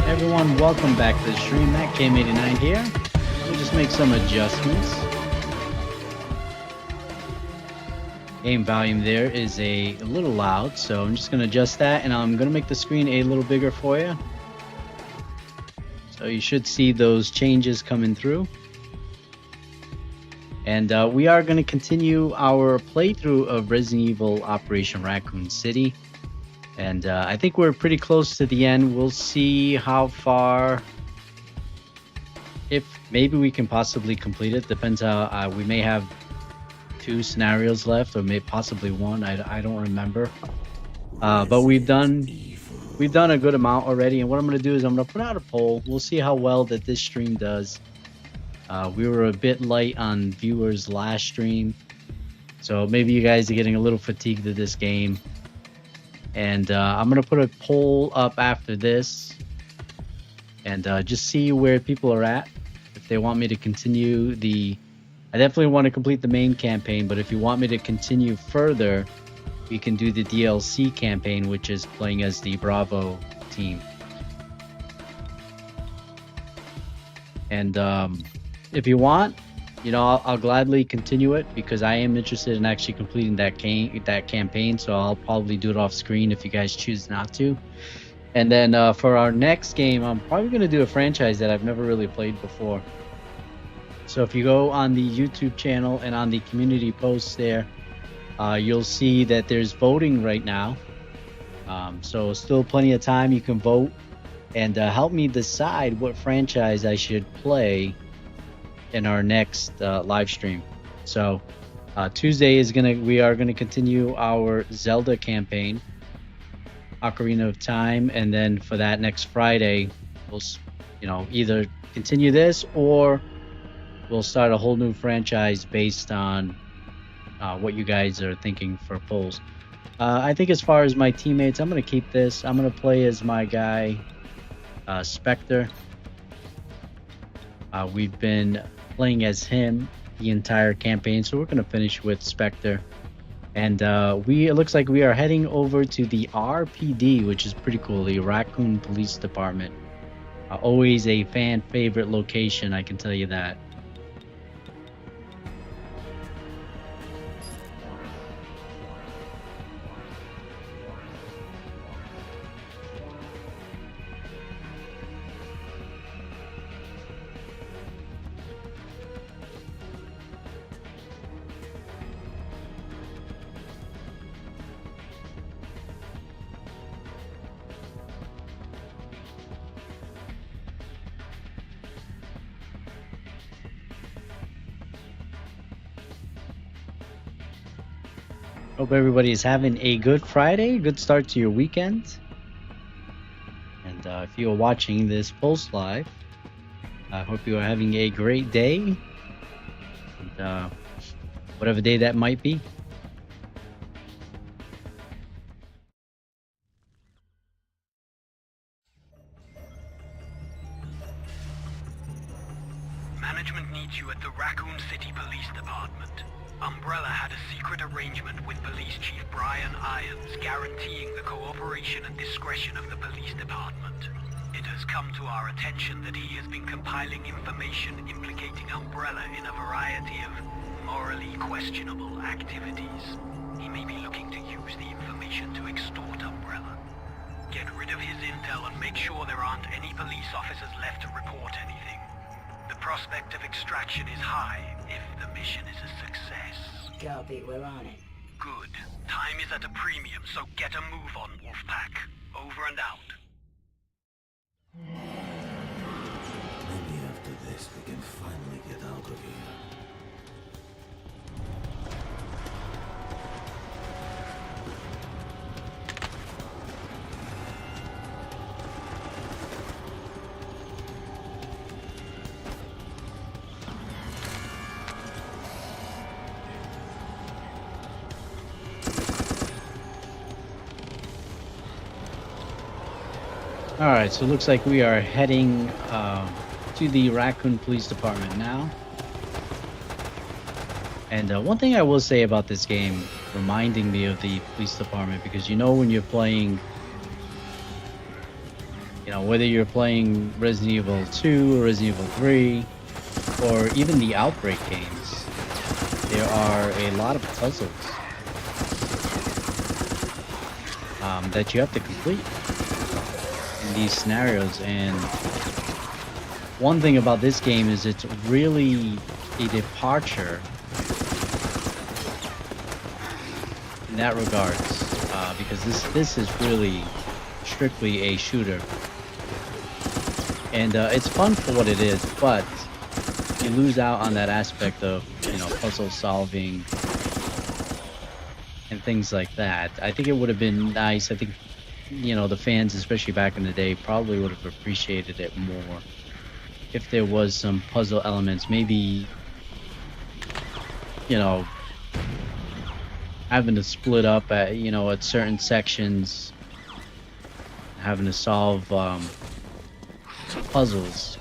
Everyone, welcome back to the stream. Matt K89 here. We'll just make some adjustments. Game volume there is a little loud, so I'm just going to adjust that, and I'm going to make the screen a little bigger for you. So you should see those changes coming through. And we are going to continue our playthrough of Resident Evil Operation Raccoon City. And I think we're pretty close to the end. We'll see how far, if maybe we can possibly complete it. Depends how we may have 2 scenarios left, or maybe possibly 1. I don't remember. But we've done a good amount already. And what I'm going to do is I'm going to put out a poll. We'll see how well that this stream does. We were a bit light on viewers last stream, so maybe you guys are getting a little fatigued of this game. And I'm going to put a poll up after this and just see where people are at. If they want me to continue I definitely want to complete the main campaign, but if you want me to continue further, we can do the DLC campaign, which is playing as the Bravo team. And if you want, you know, I'll gladly continue it because I am interested in actually completing that campaign. So I'll probably do it off screen if you guys choose not to. And then for our next game, I'm probably going to do a franchise that I've never really played before. So if you go on the YouTube channel and on the community posts there, you'll see that there's voting right now. So still plenty of time. You can vote and help me decide what franchise I should play in our next live stream. So Tuesday we are gonna continue our Zelda campaign, Ocarina of Time, and then for that next Friday, we'll either continue this or we'll start a whole new franchise based on what you guys are thinking for polls. I think as far as my teammates, I'm gonna keep this. I'm gonna play as my guy, Spectre. We've been playing as him the entire campaign, so we're going to finish with Spectre. And it looks like we are heading over to the RPD, which is pretty cool, the Raccoon Police Department. Always a fan favorite location, I can tell you that. Hope everybody is having a good Friday, good start to your weekend. And if you are watching this post live, I hope you are having a great day, and whatever day that might be. Management needs you at the Raccoon City Police Department. Umbrella had a secret arrangement with Police Chief Brian Irons guaranteeing the cooperation and discretion of the police department. It has come to our attention that he has been compiling information implicating Umbrella in a variety of morally questionable activities. He may be looking to use the information to extort Umbrella. Get rid of his intel and make sure there aren't any police officers left to report anything. The prospect of extraction is high if the mission is a success. Copy, we're on it. Good. Time is at a premium, so get a move on, Wolfpack. Over and out. Maybe after this we can finally get out of here. Alright, so it looks like we are heading to the Raccoon Police Department now. And one thing I will say about this game, reminding me of the police department, because you know when you're playing You know, whether you're playing Resident Evil 2 or Resident Evil 3 or even the Outbreak games, there are a lot of puzzles that you have to complete in these scenarios. And one thing about this game is it's really a departure in that regards, because this is really strictly a shooter, and it's fun for what it is, but you lose out on that aspect of, you know, puzzle solving and things like that. I think it would have been nice. I think, you know, the fans, especially back in the day, probably would have appreciated it more if there was some puzzle elements. Maybe, you know, having to split up at, you know, at certain sections, having to solve puzzles,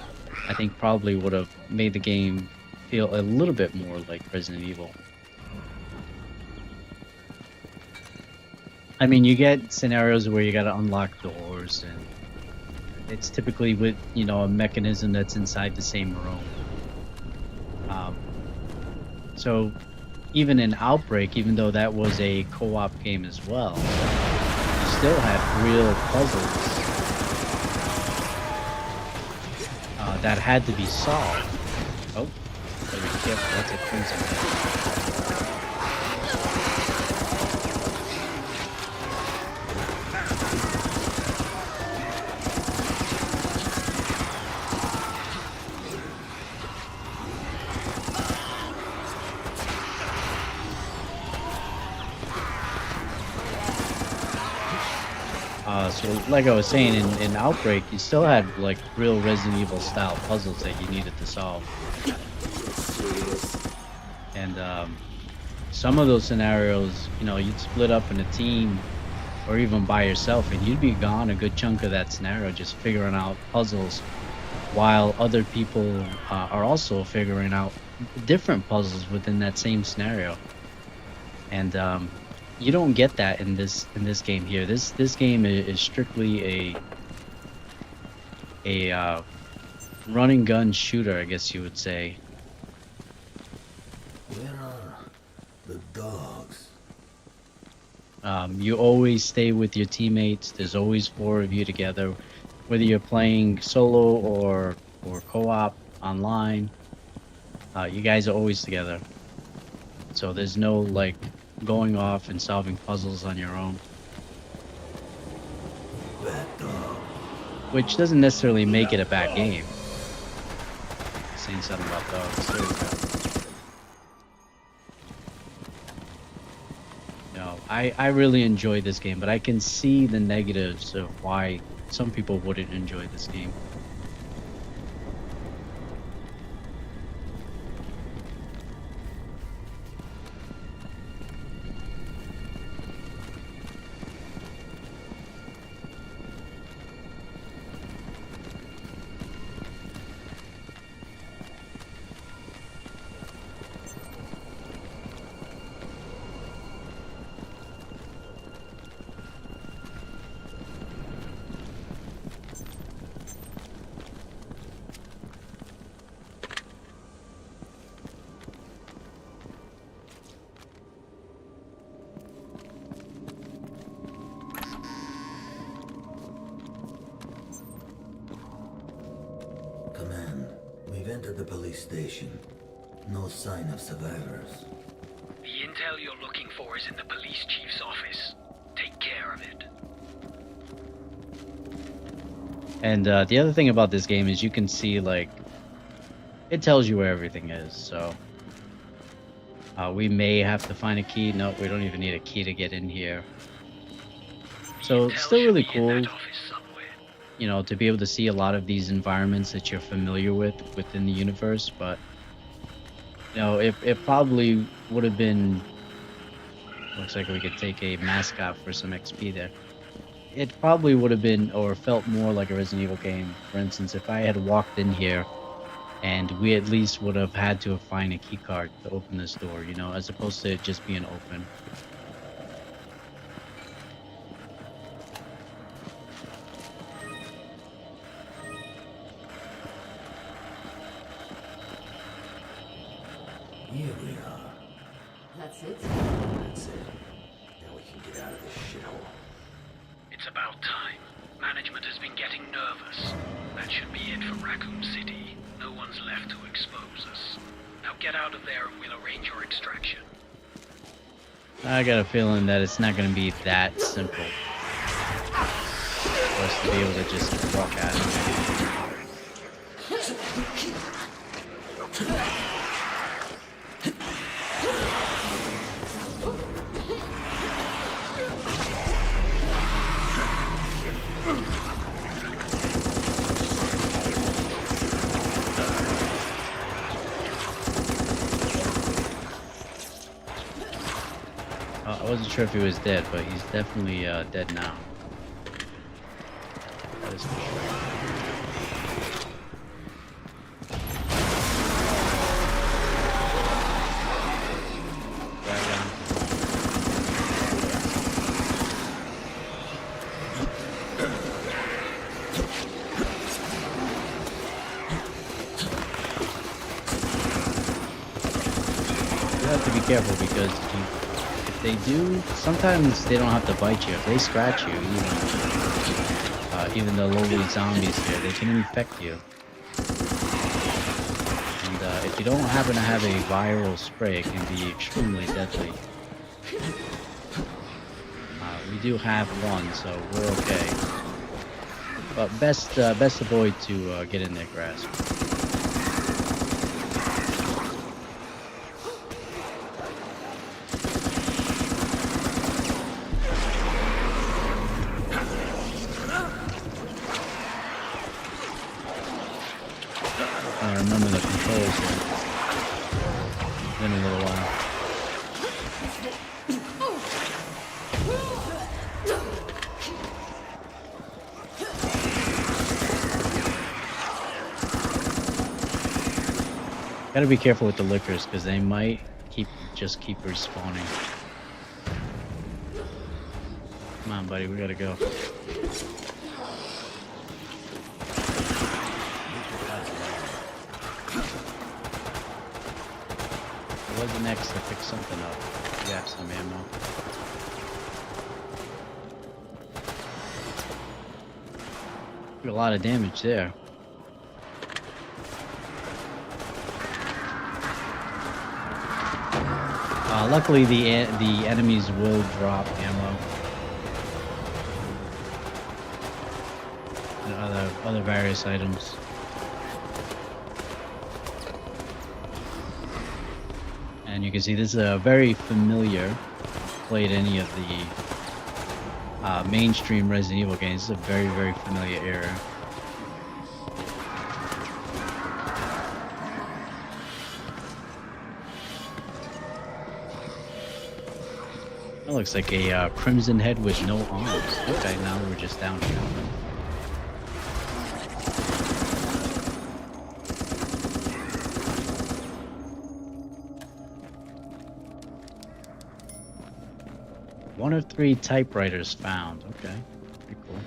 I think probably would have made the game feel a little bit more like Resident Evil. I mean, you get scenarios where you got to unlock doors, and it's typically with, you know, a mechanism that's inside the same room. So even in Outbreak, even though that was a co-op game as well, you still had real puzzles that had to be solved. Oh, gotta be careful. That's a crimson. So like I was saying, in Outbreak, you still had like real Resident Evil style puzzles that you needed to solve. And some of those scenarios, you know, you'd split up in a team or even by yourself, and you'd be gone a good chunk of that scenario just figuring out puzzles, while other people are also figuring out different puzzles within that same scenario. And you don't get that in this game here. This game is strictly a run and gun shooter, I guess you would say. Where are the dogs? You always stay with your teammates. There's always 4 of you together, whether you're playing solo or co-op online. You guys are always together. So there's no like going off and solving puzzles on your own, Bad dog. which doesn't necessarily make it a bad game. Saying something about dogs. There we go. No, I really enjoy this game, but I can see the negatives of why some people wouldn't enjoy this game. Command, we've entered the police station. No sign of survivors. The intel you're looking for is in the police chief's office. Take care of it. And the other thing about this game is you can see, like, it tells you where everything is. So we may have to find a key. No, we don't even need a key to get in here. So it's still really cool, you know, to be able to see a lot of these environments that you're familiar with within the universe. But, you know, it probably would have been, looks like we could take a mascot for some XP there. It probably would have been or felt more like a Resident Evil game. For instance, if I had walked in here and we at least would have had to find a key card to open this door, you know, as opposed to it just being open. Here we are. That's it? That's it. Now we can get out of this shithole. It's about time. Management has been getting nervous. That should be it for Raccoon City. No one's left to expose us. Now get out of there and we'll arrange your extraction. I got a feeling that it's not going to be that simple for us to be able to just walk out of it. I wasn't sure if he was dead, but he's definitely dead now. That is for sure. You have to be careful because if they do, sometimes they don't have to bite you. If they scratch you, even the lowly zombies here, they can infect you. And if you don't happen to have a viral spray, it can be extremely deadly. We do have one, so we're okay. But best avoid to get in their grasp. I remember the controls here. It's been a little while. Gotta be careful with the lickers because they might just keep respawning. Come on, buddy, we gotta go. What's next to pick something up? We got some ammo. Did a lot of damage there. Luckily, the enemies will drop ammo and other various items. And you can see this is a very familiar. Played any of the mainstream Resident Evil games. It's a very, very familiar area. That looks like a crimson head with no arms. Okay, now we're just down here. One of 3 typewriters found. Okay, pretty cool.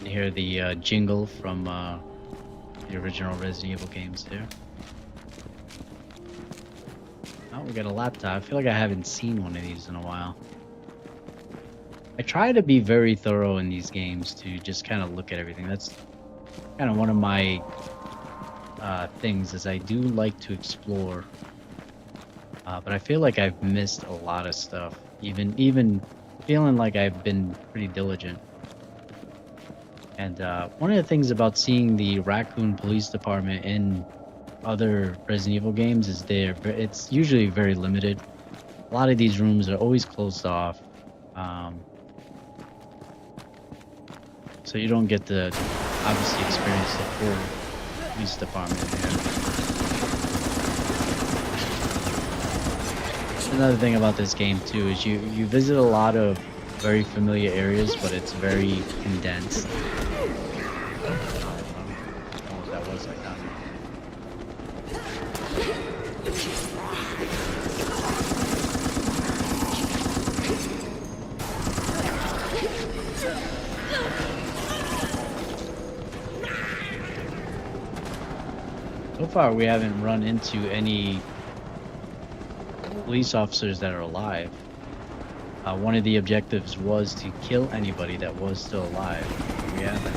You hear the jingle from the original Resident Evil games there. Oh, we got a laptop. I feel like I haven't seen one of these in a while. I try to be very thorough in these games to just kind of look at everything. That's kind of one of my things is I do like to explore, but I feel like I've missed a lot of stuff. Even feeling like I've been pretty diligent. And one of the things about seeing the Raccoon Police Department in other Resident Evil games is it's usually very limited. A lot of these rooms are always closed off, so you don't get to obviously experience the full police department here. Another thing about this game too is you visit a lot of very familiar areas, but it's very condensed. I don't know what that was like that. So far, we haven't run into any police officers that are alive. One of the objectives was to kill anybody that was still alive. We haven't.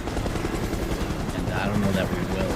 And I don't know that we will.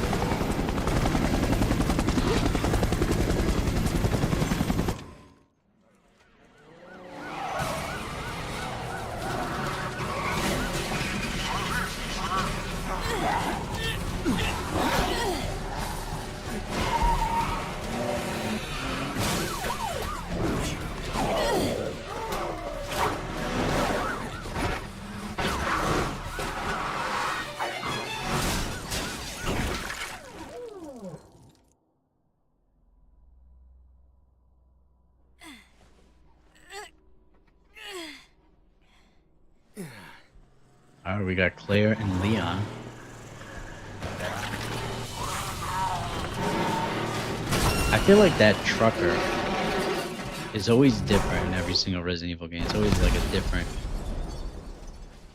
Alright, we got Claire and Leon. I feel like that trucker is always different in every single Resident Evil game. It's always like a different,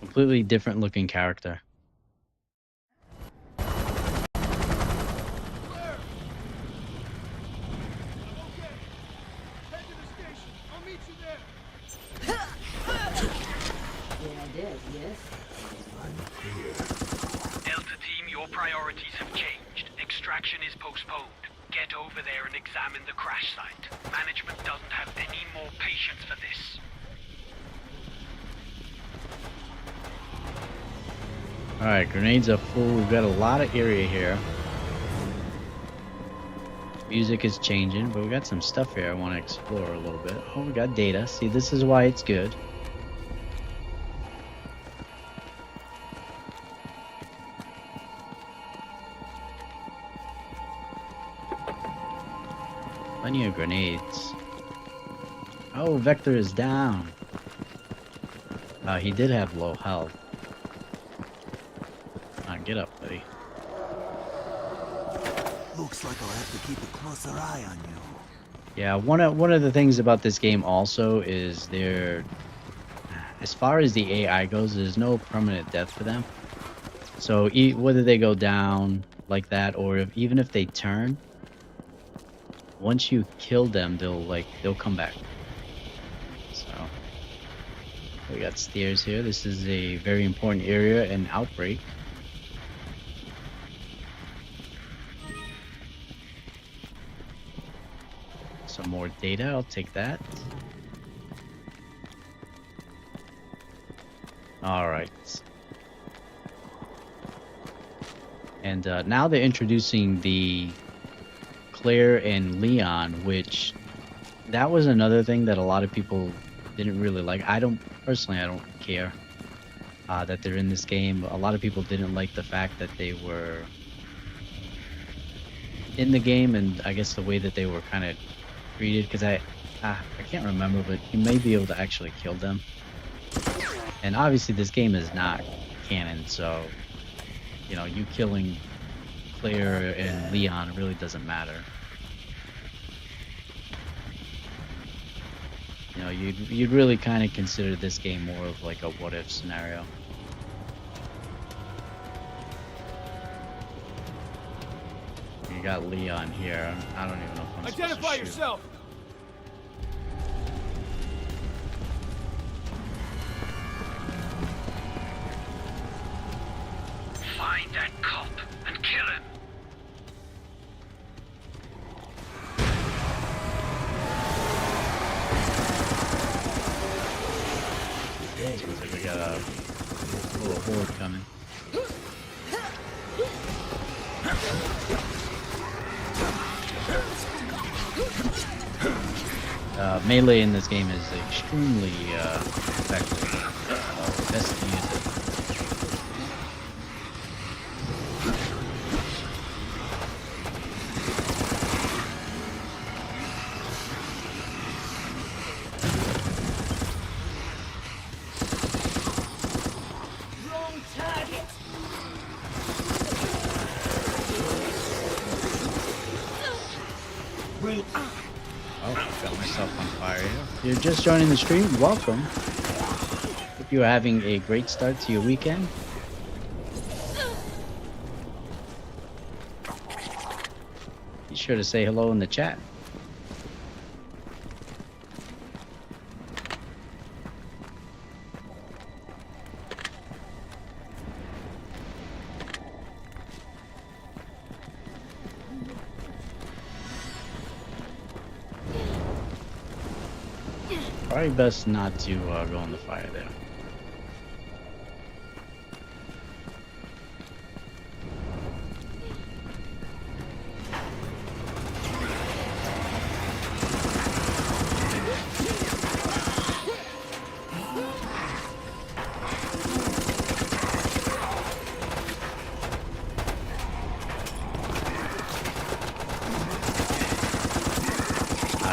completely different looking character. Yeah, I did, yes. Delta Team, your priorities have changed. Extraction is postponed. Get over there and examine the crash site. Management doesn't have any more patience for this. Alright, grenades are full. We've got a lot of area here. Music is changing, but we got some stuff here I want to explore a little bit. Oh, we got data. See, this is why it's good. Plenty of grenades. Oh, Vector is down. He did have low health. Get up, buddy. Looks like I'll have to keep a closer eye on you. Yeah, one of the things about this game also is there, as far as the AI goes, there's no permanent death for them. So whether they go down like that or even if they turn, once you kill them, they'll come back. So we got stairs here. This is a very important area, an outbreak. Some more data, I'll take that. Alright. And now they're introducing the Claire and Leon, which that was another thing that a lot of people didn't really like. I don't care that they're in this game. A lot of people didn't like the fact that they were in the game, and I guess the way that they were kind of treated, because I can't remember, but you may be able to actually kill them. And obviously this game is not canon, so you know, you killing Claire and Leon really doesn't matter. You know, you'd really kind of consider this game more of like a what if scenario. You got Leon here. I don't even know if I'm supposed to Identify shoot. yourself! Find that cop and kill him. Looks like we got a little horde coming. Melee in this game is extremely effective. Best to use it. Wrong target! Oh, got myself on fire here. If you're just joining the stream, welcome. Hope you're having a great start to your weekend. sure to say hello in the chat. Probably best not to go in the fire there.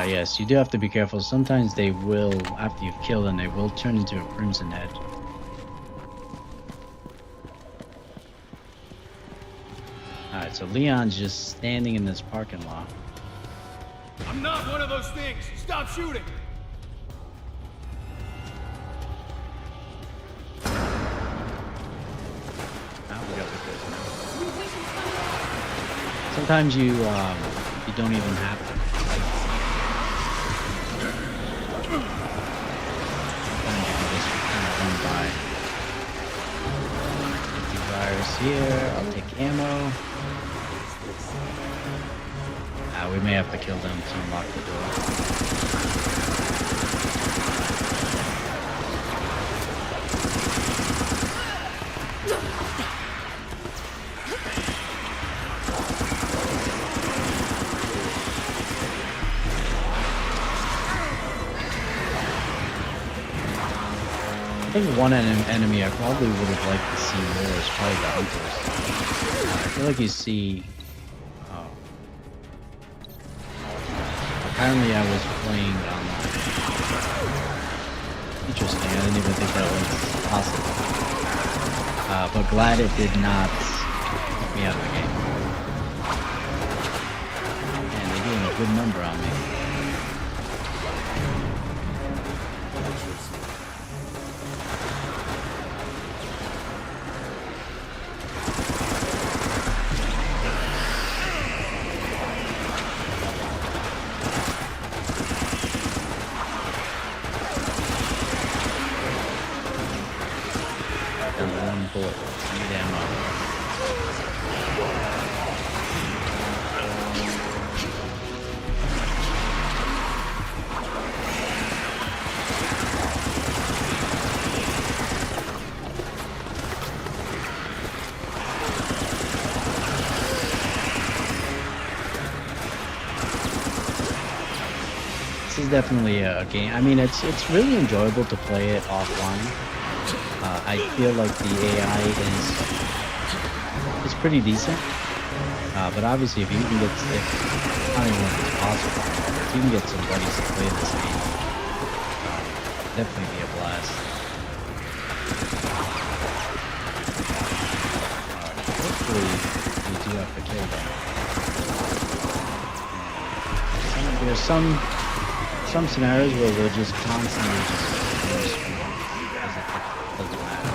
Yes, you do have to be careful. Sometimes they will, after you've killed them, they will turn into a crimson head. Alright, so Leon's just standing in this parking lot. I'm not one of those things. Stop shooting. We got the good. Sometimes you don't even have to. Virus here. I'll take ammo. We may have to kill them to unlock the door. I think one enemy I probably would have liked to see more is probably the hunters. I feel like you see. Apparently, I was playing online. Interesting. I didn't even think that was possible. But glad it did not kick me out of the game. Man, they're doing a good number on me. This is definitely a game. I mean, it's really enjoyable to play it offline. I feel like the AI is pretty decent. But obviously, if you can get, I don't even know if it's possible, if you can get some buddies to play this game, definitely be a blast. Hopefully, we do have to kill them. There's some scenarios where we're just constantly just because it doesn't matter.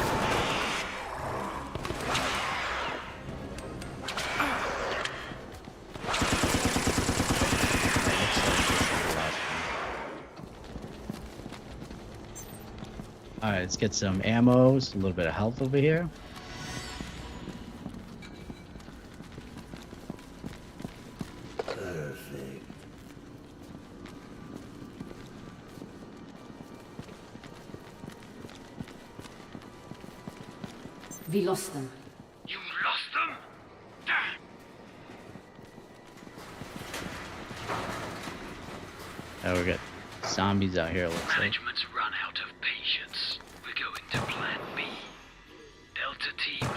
Alright, let's get some ammo, a little bit of health over here. We lost them. You lost them? Damn! Oh, we got zombies out here, it looks like. Management's run out of patience. We're going to Plan B. Delta Team,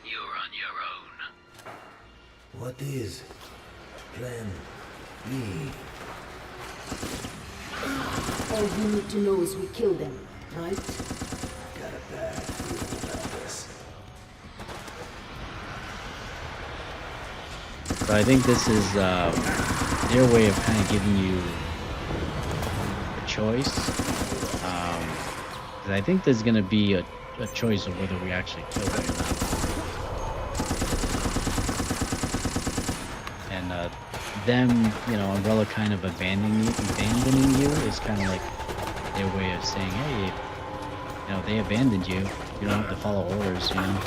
you're on your own. What is Plan B? All you need to know is we killed them, right? Got a bad feeling about this. So I think this is their way of kind of giving you a choice. 'Cause I think there's going to be a choice of whether we actually kill them or not. And them, you know, Umbrella kind of abandoning you is kind of like their way of saying, hey, you know, they abandoned you. You don't have to follow orders, you know.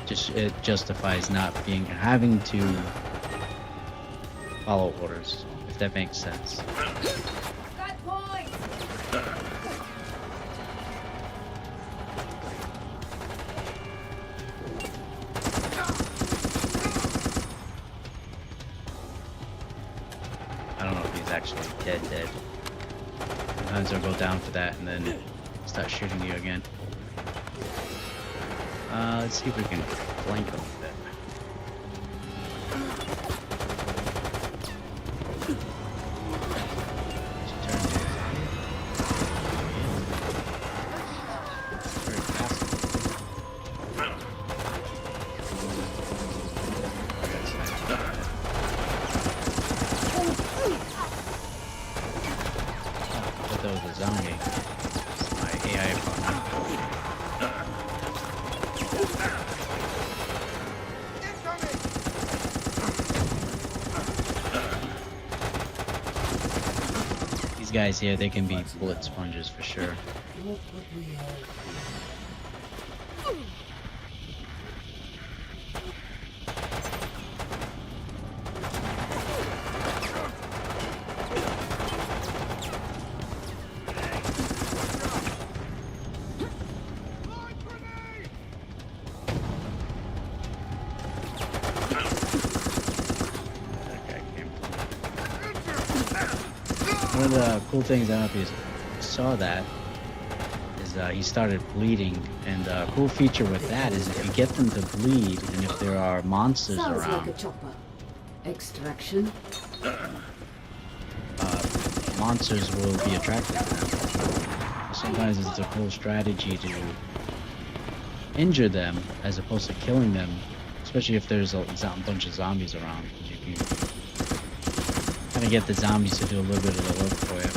Just it justifies not having to follow orders, if that makes sense. That point! I don't know if he's actually dead. Sometimes they'll go down for that and then start shooting you again. Let's see if we can flank him a bit. That was a zombie. My AI partner. These guys here, they can be bullet sponges for sure. Look what we have. One of the cool things, I don't know if you saw that, is he started bleeding, and a cool feature with that is if you get them to bleed, and if there are monsters Sounds around, like a chopper. Extraction. monsters will be attracted to them. Sometimes it's a cool strategy to injure them as opposed to killing them, especially if there's a bunch of zombies around. You can kind of get the zombies to do a little bit of the work for you.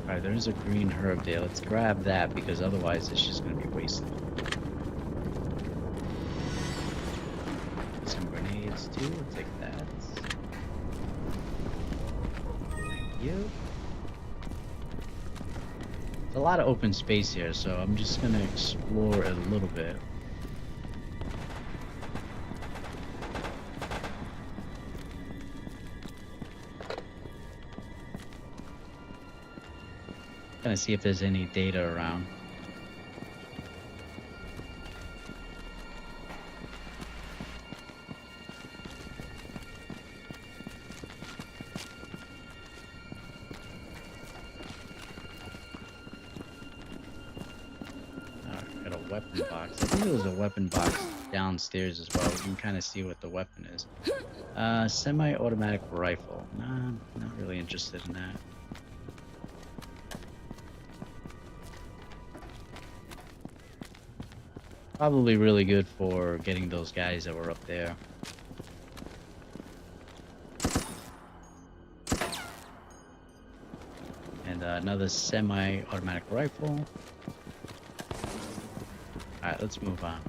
Alright, there's a green herb there. Let's grab that because otherwise it's just going to be wasted. Some grenades too. We'll take that. Thank you. There's a lot of open space here, so I'm just going to explore it a little bit. Gonna see if there's any data around. Alright, got a weapon box. I think there was a weapon box downstairs as well. We can kind of see what the weapon is. Semi-automatic rifle. Nah, not really interested in that. Probably really good for getting those guys that were up there. And another semi-automatic rifle. Alright, let's move on.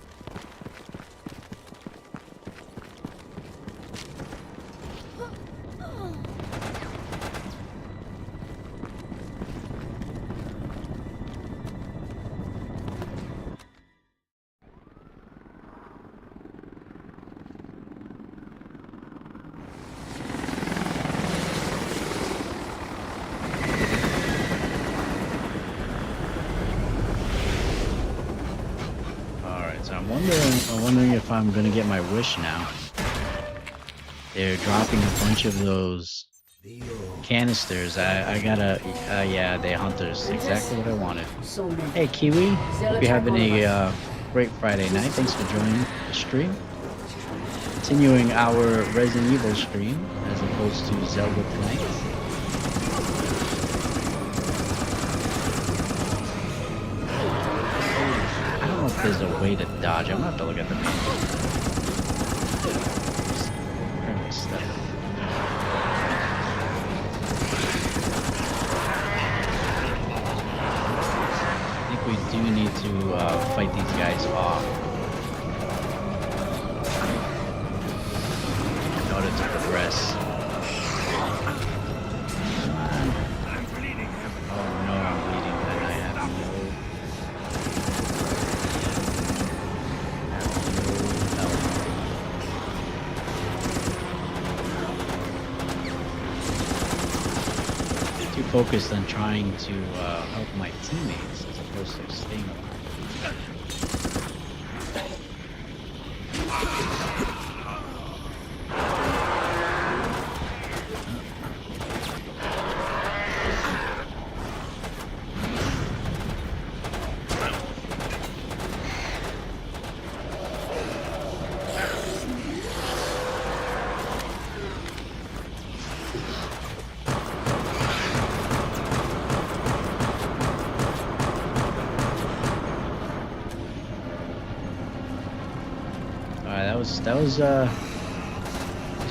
So I'm wondering if I'm gonna get my wish now. They're dropping a bunch of those canisters. I gotta, yeah, they're hunters. Exactly what I wanted. So many. Hey Kiwi, hope you're having a great Friday night. Thanks for joining the stream. Continuing our Resident Evil stream as opposed to Zelda tonight. There's a way to dodge. I'm gonna have to look at the menu. do need to fight these guys off in order to progress. I'm bleeding him. Oh no, I'm bleeding, and I have no health. Too focused on trying to help my teammates as opposed to staying alive. Alright, that was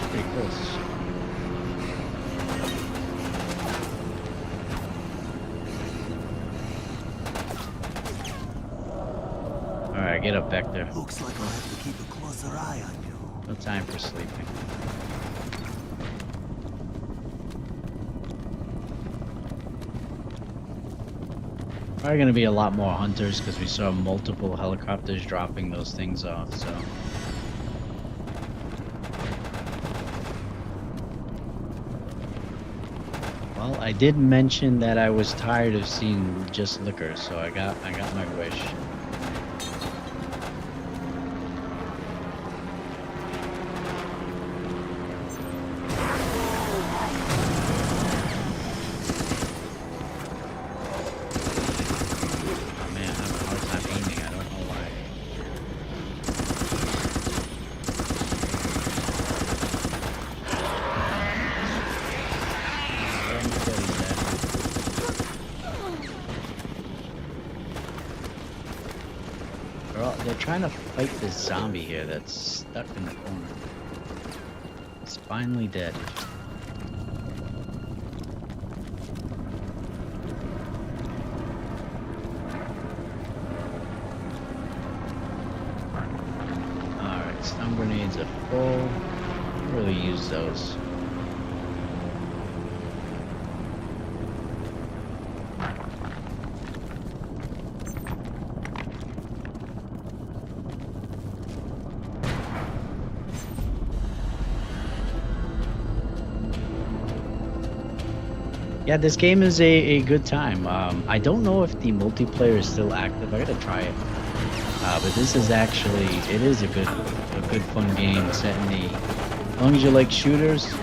pretty close. Alright, get up, Vector. Looks like I'll have to keep a closer eye on you. No time for sleeping. Probably gonna be a lot more hunters because we saw multiple helicopters dropping those things off, so. Well, I did mention that I was tired of seeing just liquor, so I got my wish. Oh man, I have a hard time aiming, I don't know why. They're trying to fight this zombie here that's stuck in the corner. It's finally dead. Alright, stun grenades are full. Don't really use those. Yeah, this game is a good time. I don't know if the multiplayer is still active. I gotta try it. But this is actually, it is a good fun game set in the, as long as you like shooters,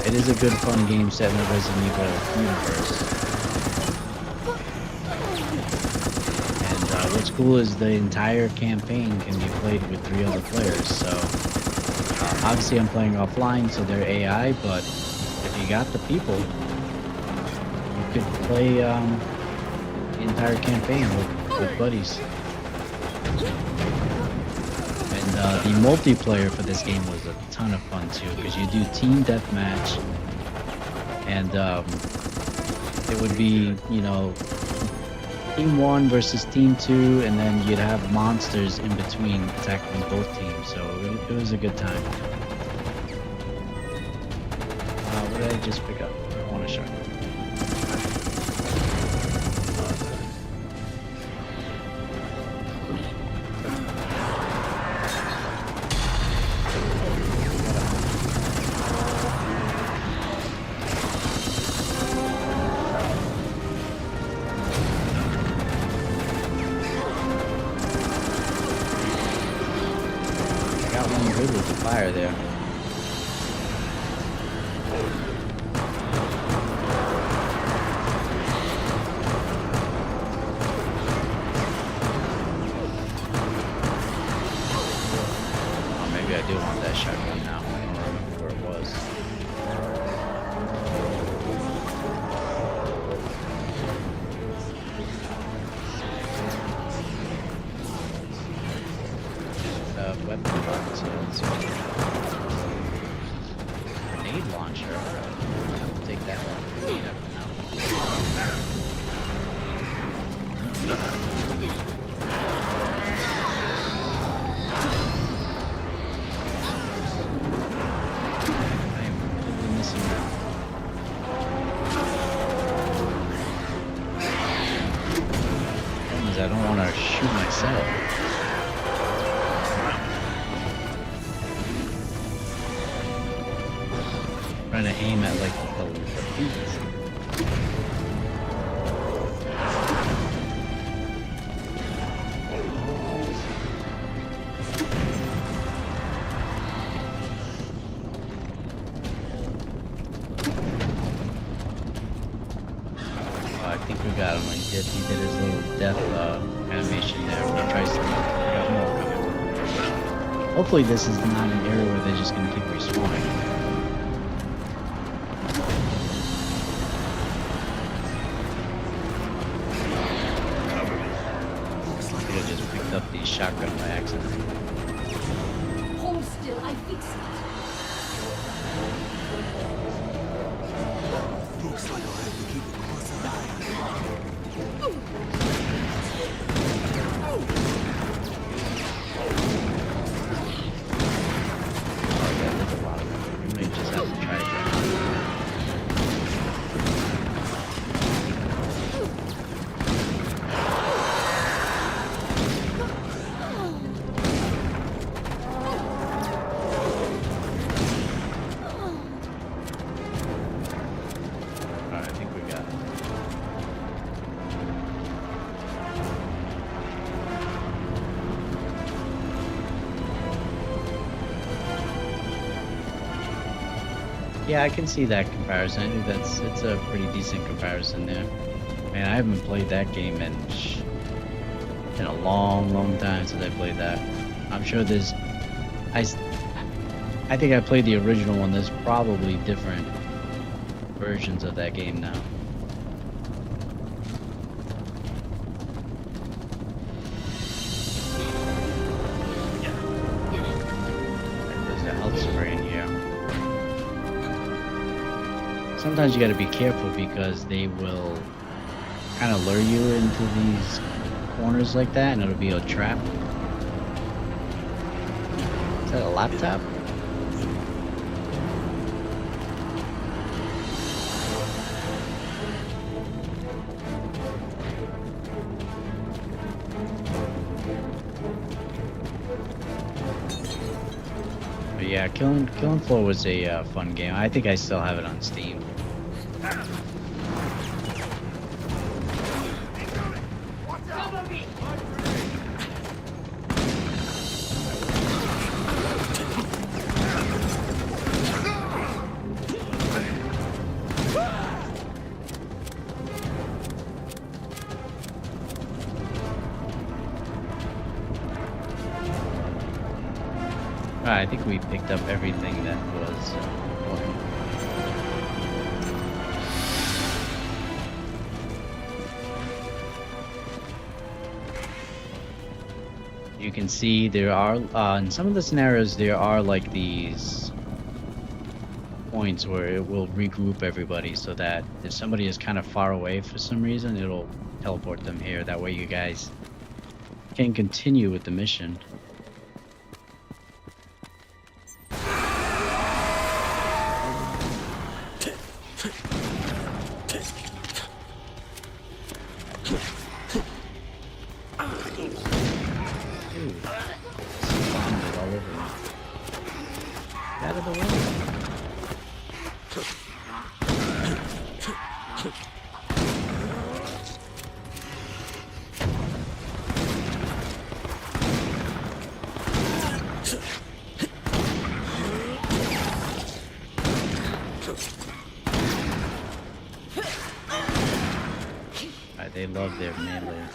it is a good fun game set in the Resident Evil universe. And what's cool is the entire campaign can be played with 3 other players. So obviously I'm playing offline, so they're AI, but if you got the people, you could play the entire campaign with buddies. And the multiplayer for this game was a ton of fun too, because you do team deathmatch, and it would be, you know, team 1 versus team 2, and then you'd have monsters in between attacking both teams, so it was a good time. What did I just pick up? I want to show you. I got one good with the fire there. I do want that shotgun now. I don't remember where it was. Weapon box, yeah, let's see. Grenade launcher. I'll take that one. Yeah, for now. my setup. Trying to aim at like the feet. I think we got him. He did his little death animation there when he tries to. We got more coming. Hopefully, this is not an area where they're just gonna keep respawning. I could have just picked up the shotgun by accident. Hold still, I fix it. Looks like I'll have to keep a close eye. Oh yeah, there's a lot of them. You may just have to try to get. Alright, I think we got it. Yeah, I can see that comparison. I think it's a pretty decent comparison there. Man, I haven't played that game in a long time since I played that. I'm sure there's I think I played the original one. There's probably different versions of that game now. There's a health spray in here. Sometimes you gotta be careful because they will kind of lure you into these corners like that and it'll be a trap. Is that a laptop? But yeah, Killing Floor was a fun game. I think I still have it on Steam. I think we picked up everything that was important. You can see there are, in some of the scenarios, there are like these points where it will regroup everybody so that if somebody is kind of far away for some reason, it'll teleport them here. That way you guys can continue with the mission. Out of the way. They love their melee.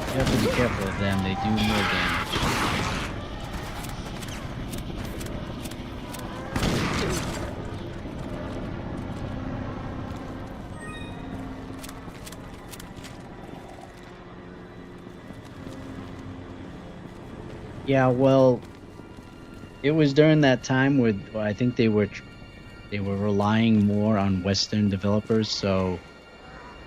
You have to be careful of them, they do more damage. Yeah, well, it was during that time where I think they they were relying more on Western developers. So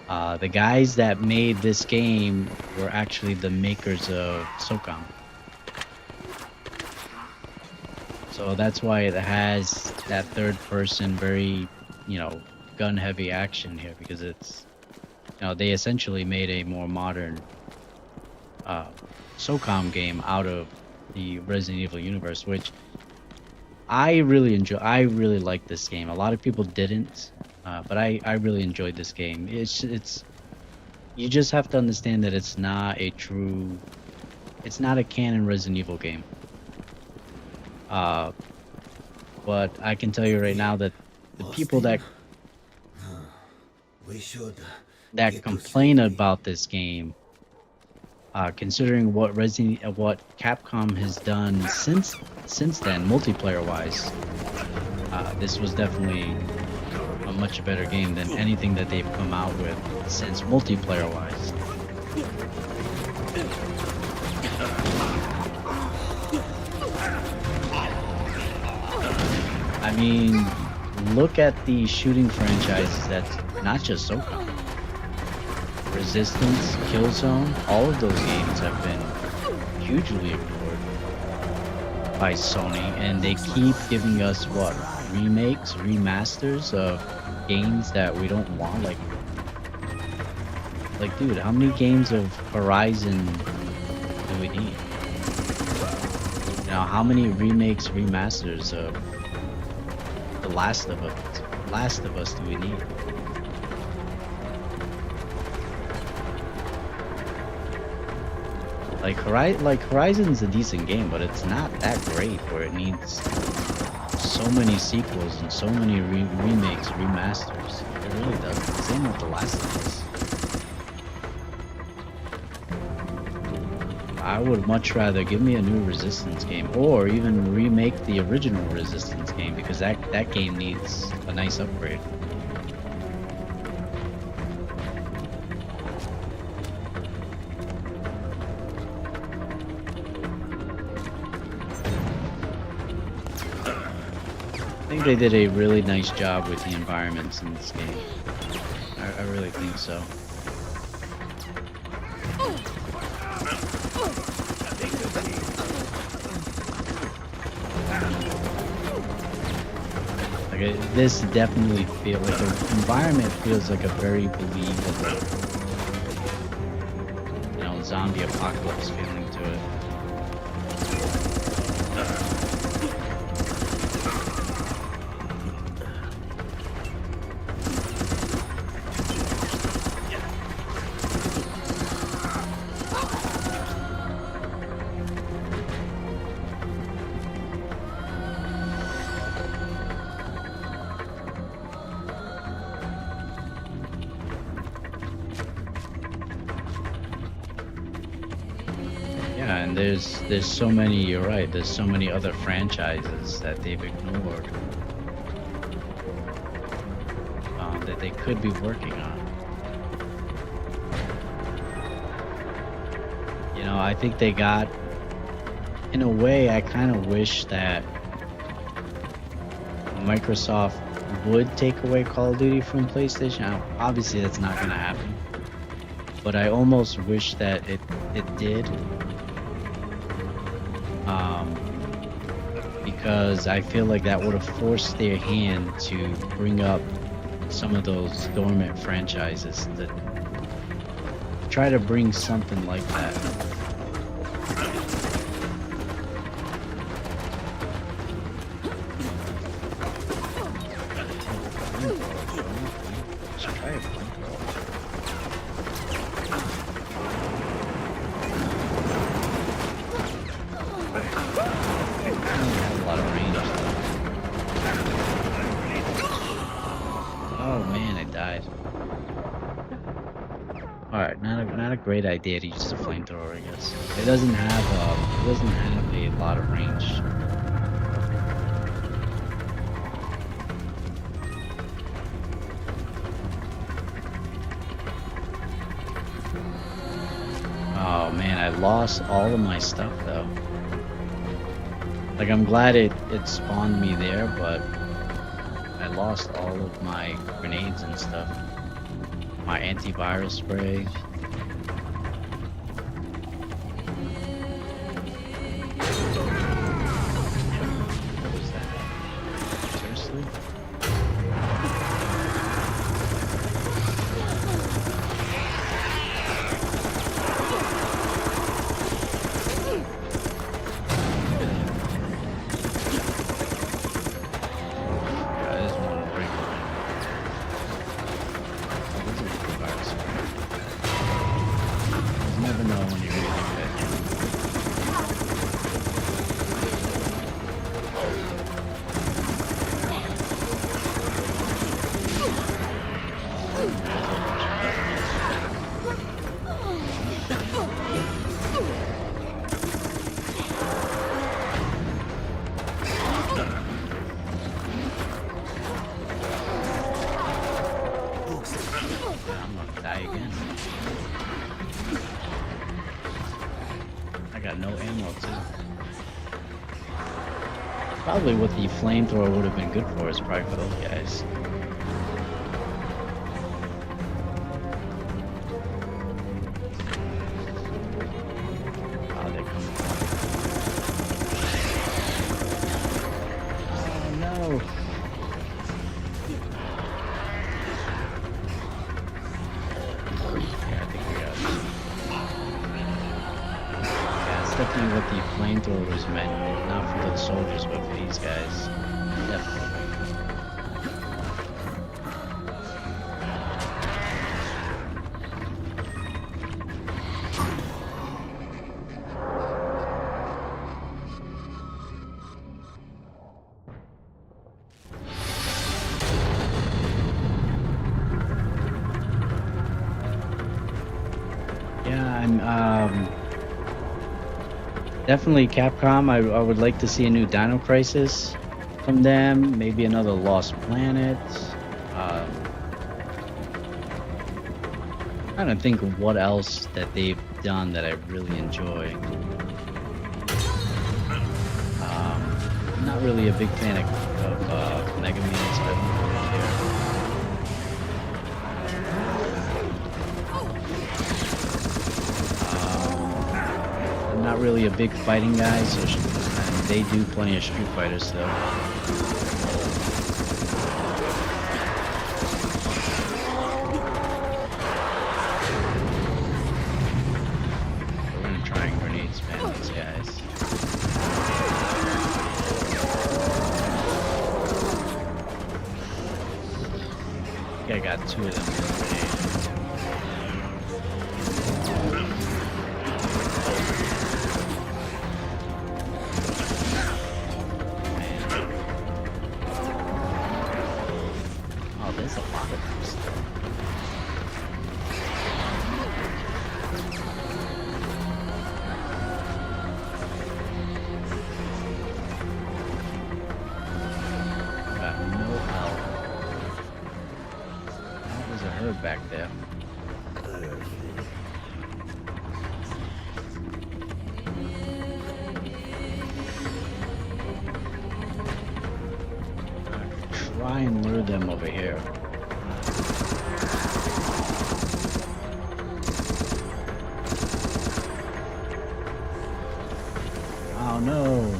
the guys that made this game were actually the makers of SOCOM. So that's why it has that third person, very, gun heavy action here, because it's, they essentially made a more modern SOCOM game out of the Resident Evil universe, which I really enjoy. I really like this game. A lot of people didn't, but I really enjoyed this game. It's you just have to understand that it's not a canon Resident Evil game. But I can tell you right now that the people that We should that get to complain safety. about this game, considering what Capcom has done since then, multiplayer wise, this was definitely a much better game than anything that they've come out with since multiplayer wise. I mean, look at the shooting franchises that's not just SOCOM. Resistance, Killzone, all of those games have been hugely ignored by Sony, and they keep giving us what? Remakes, remasters of games that we don't want. Like dude, how many games of Horizon do we need? How many remakes, remasters of The Last of Us do we need? Like Horizon's a decent game, but it's not that great where it needs so many sequels and so many remakes, remasters. It really doesn't. Same with The Last of Us. I would much rather give me a new Resistance game, or even remake the original Resistance game, because that game needs a nice upgrade. I think they did a really nice job with the environments in this game. I really think so. This definitely feels like the environment feels like a very believable, zombie apocalypse feeling to it. Yeah, and there's so many, you're right, there's so many other franchises that they've ignored, that they could be working on. I think they got, in a way, I kind of wish that Microsoft would take away Call of Duty from PlayStation. Obviously, that's not going to happen, but I almost wish that it did. Because I feel like that would have forced their hand to bring up some of those dormant franchises, that try to bring something like that. Alright, not a great idea to use the flamethrower, I guess. It doesn't have a lot of range. Oh man, I lost all of my stuff though. Like, I'm glad it spawned me there, but I lost all of my grenades and stuff. My antivirus spray. What was that? Seriously? Probably what the flamethrower would have been good for is probably for those guys. Oh, they're coming. Oh no! Yeah, I think we got it. Yeah, it's definitely what the flamethrower was meant. Not for the soldiers, but for these guys. Definitely. Yeah, I'm definitely Capcom. I would like to see a new Dino Crisis from them. Maybe another Lost Planet. Trying to think of what else that they've done that I really enjoy. I'm not really a big fan of Mega Man, so I don't really care. Not really a big fighting guy, so and they do plenty of Street Fighters though. We're gonna try and grenade spam these guys. I think I got 2 of them with a grenade. There's a lot of them still. Got no help. Oh, there's a herd back there. Try and lure them over here. Oh no!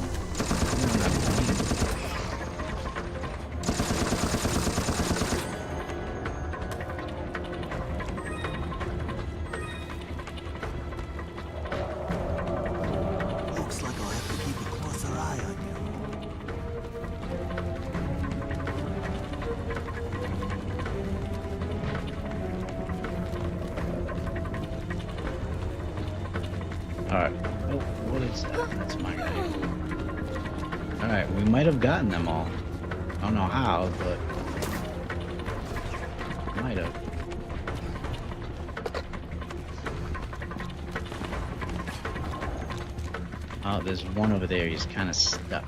Looks like I'll have to keep a closer eye on you. Alright. Oh, what is that? That's my guy. Alright, we might have gotten them all. I don't know how, but might have. Oh, there's one over there. He's kind of stuck.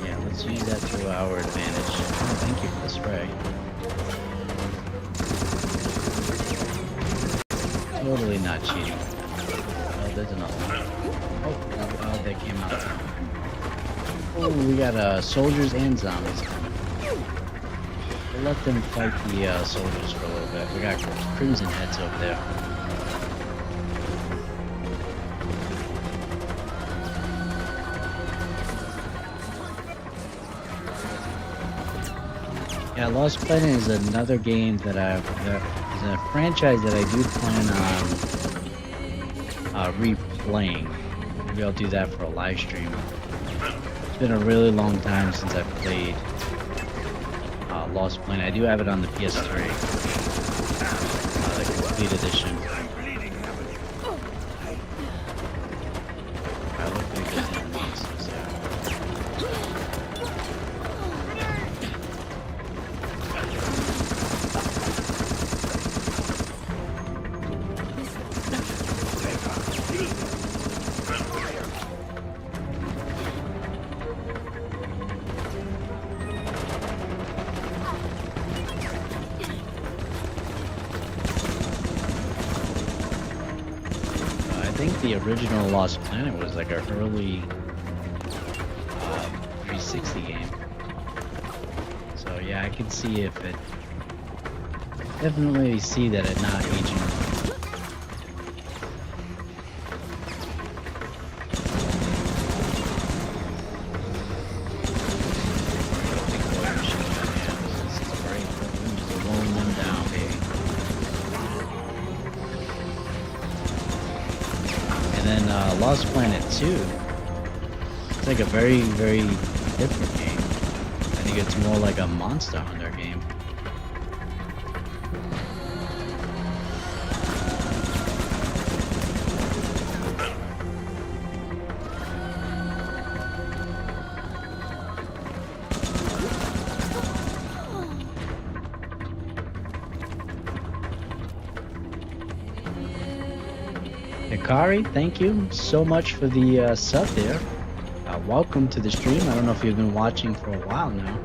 Yeah, let's use that to our advantage. Oh, thank you for the spray. Totally not cheating. Oh, there's another one. Oh, they came out. Oh, we got soldiers and zombies coming. We'll let them fight the soldiers for a little bit. We got crimson heads over there. Yeah, Lost Planet is another game that is a franchise that I do plan on replaying. Maybe I'll do that for a live stream. It's been a really long time since I've played Lost Planet. I do have it on the PS3, the complete edition. Alright, look like there's any monsters there. I think the original Lost Planet was like an early 360 game. So yeah, I can see if it definitely see that it not aging well. Big boy machine gun, yeah, this is great. Just blowing them down, baby. And then Lost Planet 2, it's like a very, very different game. I think it's more like a Monster Hunter game. Hikari, thank you so much for the sub there. Welcome to the stream. I don't know if you've been watching for a while now.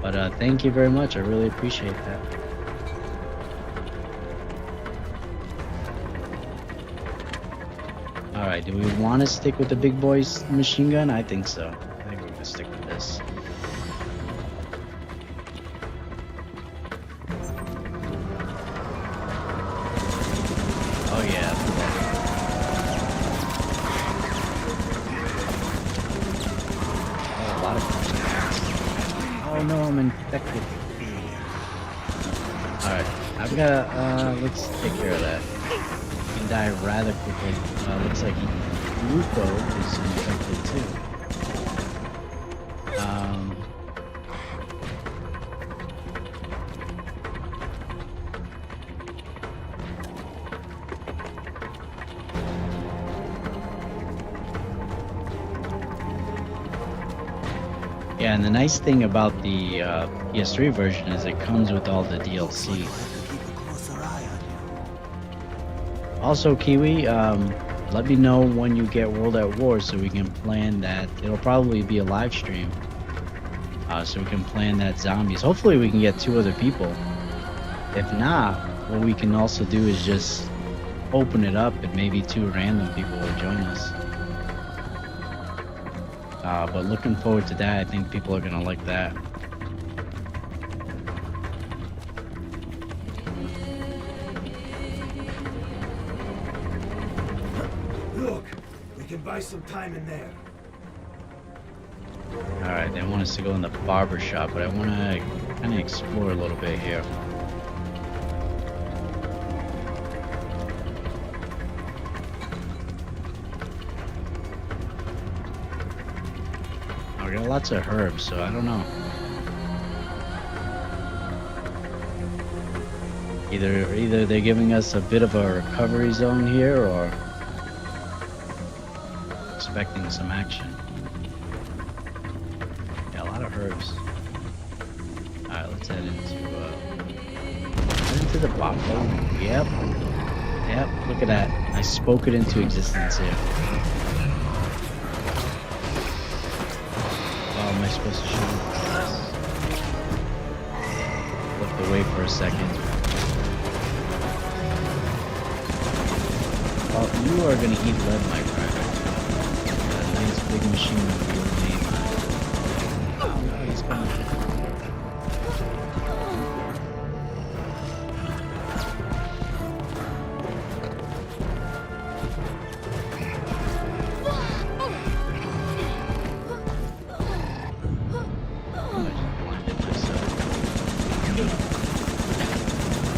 But thank you very much. I really appreciate that. Alright, do we want to stick with the big boy's machine gun? I think so. I think we're going to stick with this. Oh yeah. Oh, a lot of questions. Oh no, I'm infected. Alright, I've got let's take care of that. He can die rather quickly. Looks like Ruko is infected too. Yeah, and the nice thing about the PS3 version is it comes with all the DLC. Also, Kiwi, let me know when you get World at War so we can plan that. It'll probably be a live stream. So we can plan that zombies. Hopefully we can get 2 other people. If not, what we can also do is just open it up and maybe 2 random people will join us. But looking forward to that. I think people are gonna like that. Look, we can buy some time in there. Alright, they want us to go in the barber shop, but I want to kind of explore a little bit here. We got lots of herbs, so I don't know. Either they're giving us a bit of a recovery zone here, or expecting some action. Yeah, a lot of herbs. Alright, let's head into the bottle. Yep. Yep, look at that. I spoke it into existence here. Oh, am I supposed to shoot? Looked away for a second. Oh, you are gonna eat lead, my friend. machine with your name on it. Oh no, he's coming.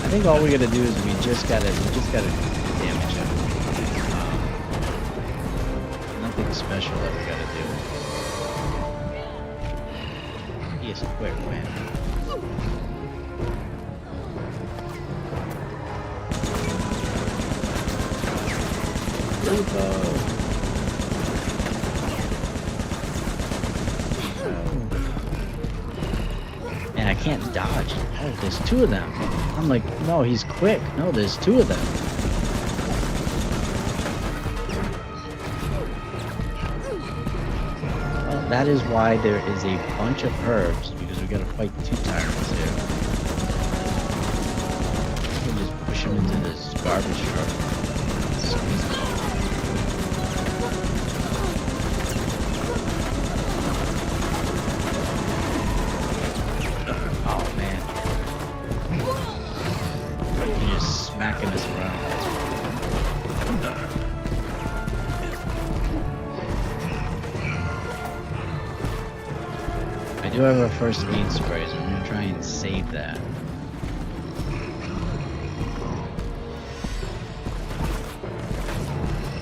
I think all we gotta do is we just gotta damage him. Nothing special that we gotta do. He is quick, man. And I can't dodge. Oh, there's two of them. I'm like, no, he's quick. No, there's two of them. Well, that is why there is a bunch of herbs, because we gotta fight two tyrants here. We can just push him into this garbage truck. Oh man. He's just smacking us around. I do have a first aid spray, so I'm gonna try and save that.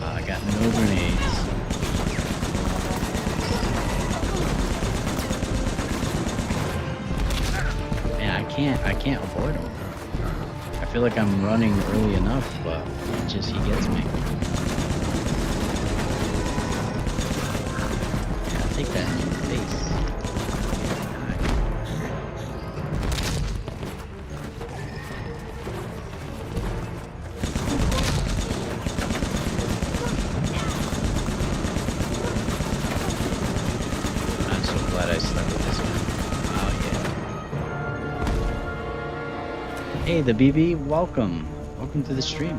I got no grenades. Man, I can't avoid him. I feel like I'm running early enough, but he gets me. Yeah, I'll take that in the face. I'm so glad I stuck with this one. Oh yeah. Hey, the BB, welcome. Welcome to the stream.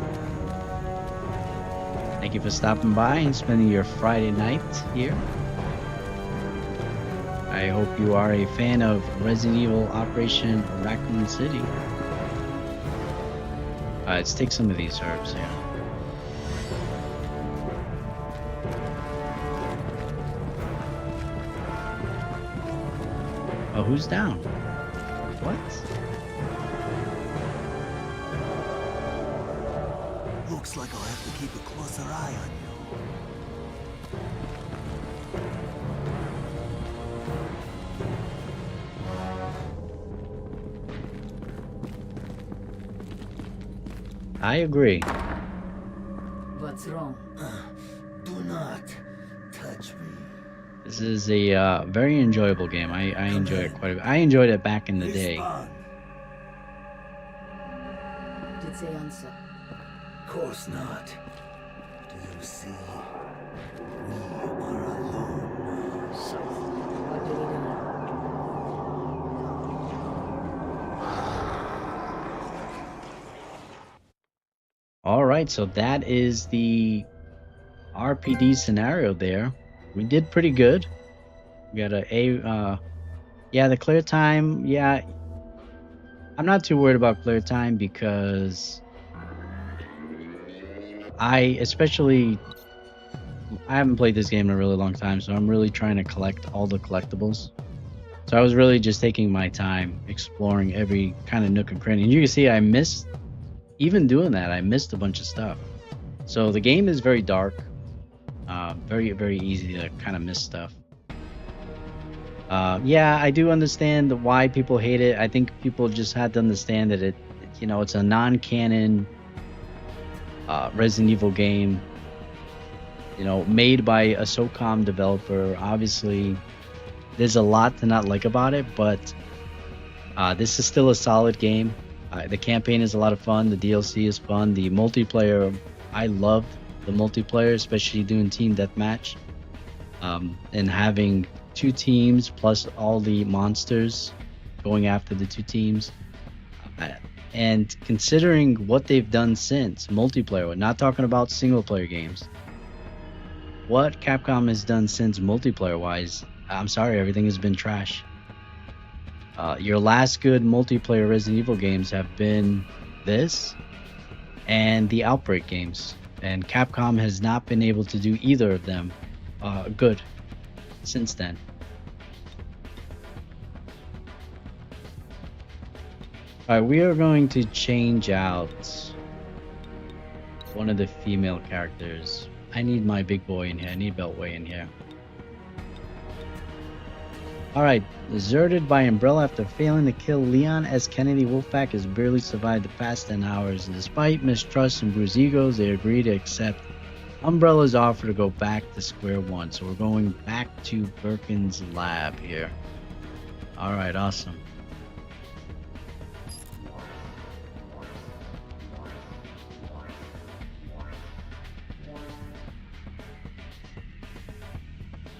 Thank you for stopping by and spending your Friday night here. I hope you are a fan of Resident Evil Operation Raccoon City. Let's take some of these herbs here. Oh, who's down? What? Looks like I'll have to keep a closer eye on you. I agree. What's wrong? Do not touch me. This is a very enjoyable game. I enjoy it quite a bit. I enjoyed it back in the day. Respond. Did they answer? Course not. Do you see? We are alone. What do we do? All right, so that is the RPD scenario there. We did pretty good. We got yeah, the clear time. Yeah, I'm not too worried about clear time because I haven't played this game in a really long time, so I'm really trying to collect all the collectibles. So I was really just taking my time exploring every kind of nook and cranny. And you can see I missed, even doing that, I missed a bunch of stuff. So the game is very dark, very, very easy to kind of miss stuff. Yeah, I do understand why people hate it. I think people just had to understand that it's a non-canon Resident Evil game, made by a SOCOM developer. Obviously, there's a lot to not like about it, but this is still a solid game. The campaign is a lot of fun. The DLC is fun. The multiplayer, I loved the multiplayer, especially doing team deathmatch, and having two teams plus all the monsters going after the two teams. And considering what they've done since multiplayer, we're not talking about single player games. what Capcom has done since multiplayer-wise, I'm sorry, everything has been trash. Your last good multiplayer Resident Evil games have been this and the Outbreak games, and Capcom has not been able to do either of them good since then. Alright, we are going to change out one of the female characters. I need my big boy in here. I need Beltway in here. Alright, deserted by Umbrella after failing to kill Leon S. Kennedy, Wolfpack has barely survived the past 10 hours. Despite mistrust and bruised egos, they agree to accept Umbrella's offer to go back to square one. So we're going back to Birkin's lab here. Alright, awesome.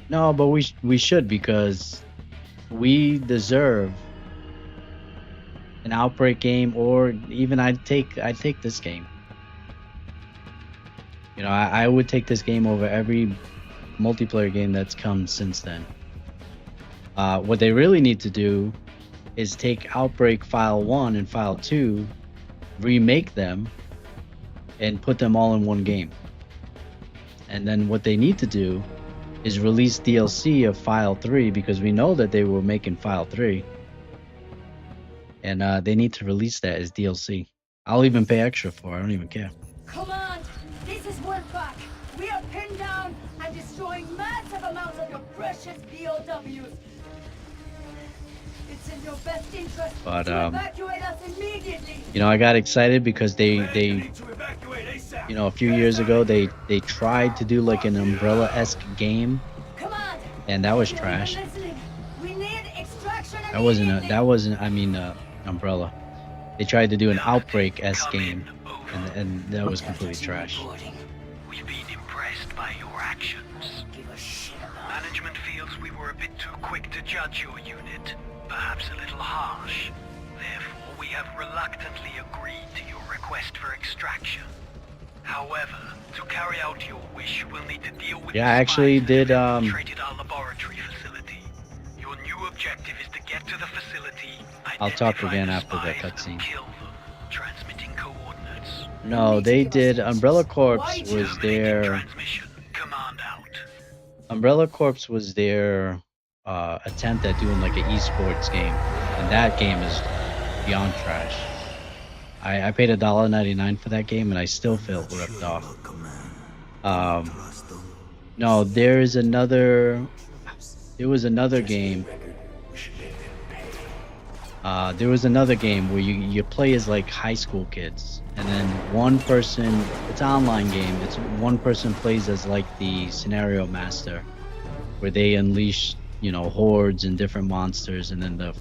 No, but we should, because we deserve an Outbreak game, or even I'd take this game. You know, I would take this game over every multiplayer game that's come since then. What they really need to do is take Outbreak File 1 and File 2, remake them, and put them all in one game. And then what they need to do is release DLC of File 3, because we know that they were making File 3. And they need to release that as DLC. I'll even pay extra for it, I don't even care. Command, this is Wolfpack. We are pinned down and destroying massive amounts of your precious POWs. It's in your best interest But, to evacuate us immediately. You know, I got excited because they you know, a few years ago they tried to do like an Umbrella-esque game, Command, and that was trash. we need extraction That wasn't I mean Umbrella. They tried to do an Outbreak-esque game, and that was completely trash. We've been impressed by your actions. Management feels we were a bit too quick to judge your unit, perhaps a little harsh. Therefore, we have reluctantly agreed to your request for extraction. However, to carry out your wish, we'll need to deal with Yeah, I actually did our laboratory facility. Your new objective is to get to the facility. I'll talk identify again the after the spies, and cutscene. kill them, transmitting coordinates. No, they did. Umbrella Corps was Terminating their transmission. Command out. Umbrella Corps was their attempt at doing like an esports game, and that game is beyond trash. I paid $1.99 for that game, and I still felt ripped off. No, there was another game. There was another game where you play as like high school kids, and then one person, it's an online game, it's one person plays as like the scenario master, where they unleash, you know, hordes and different monsters, and then the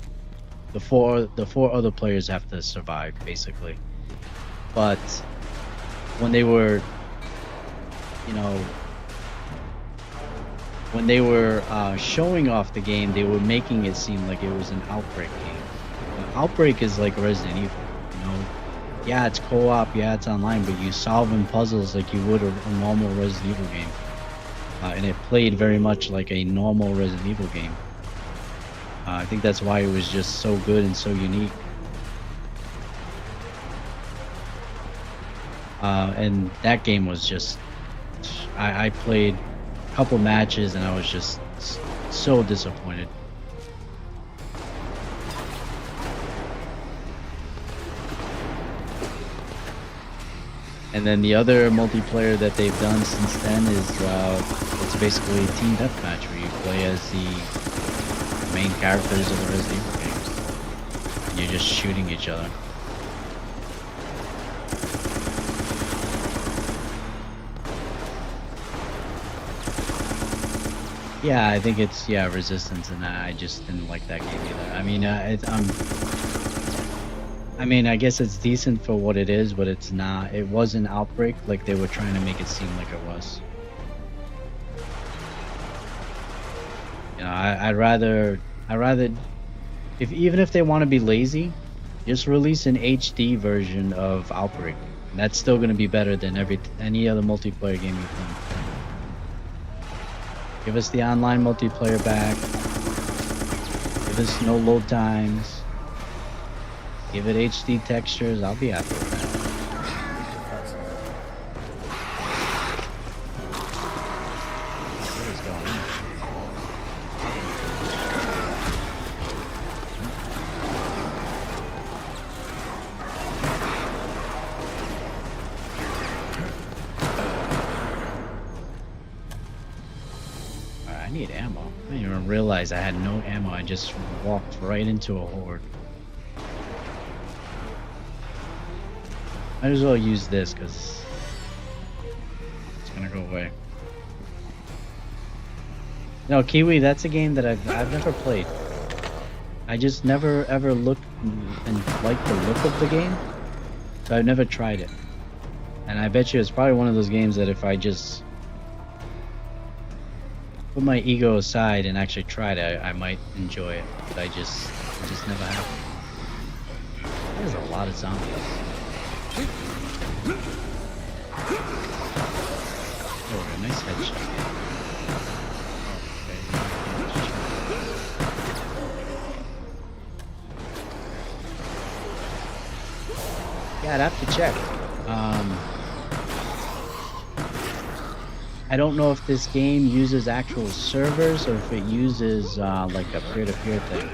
four other players have to survive, basically. But when they were, you know, when they were showing off the game, they were making it seem like it was an Outbreak game. Outbreak is like Resident Evil, you know. Yeah, it's co-op, yeah, it's online, but you solving puzzles like you would a normal Resident Evil game. And it played very much like a normal Resident Evil game. I think that's why it was just so good and so unique. And that game was just... I played a couple matches and I was just so disappointed. And then the other multiplayer that they've done since then is it's basically a team deathmatch where you play as the main characters of the Resident Evil games, and you're just shooting each other. Yeah, I think it's Resistance, and I just didn't like that game either. I mean, I mean, I guess it's decent for what it is, but it's not. It wasn't Outbreak like they were trying to make it seem like it was. You know, I'd rather, even if they want to be lazy, just release an HD version of Outbreak. And that's still going to be better than any other multiplayer game you've done. Give us the online multiplayer back. Give us no load times. Give it HD textures. I'll be happy with that. What is going on? Alright, I need ammo. I didn't even realize I had no ammo. I just walked right into a horde. Might as well use this because it's gonna go away. No, Kiwi, that's a game that I've never played. I just never ever looked and liked the look of the game, so I've never tried it. And I bet you it's probably one of those games that if I just put my ego aside and actually tried it, I might enjoy it. But I just never have. There's a lot of zombies. Oh, a nice headshot. Yeah, I'd have to check. I don't know if this game uses actual servers or if it uses like a peer-to-peer thing.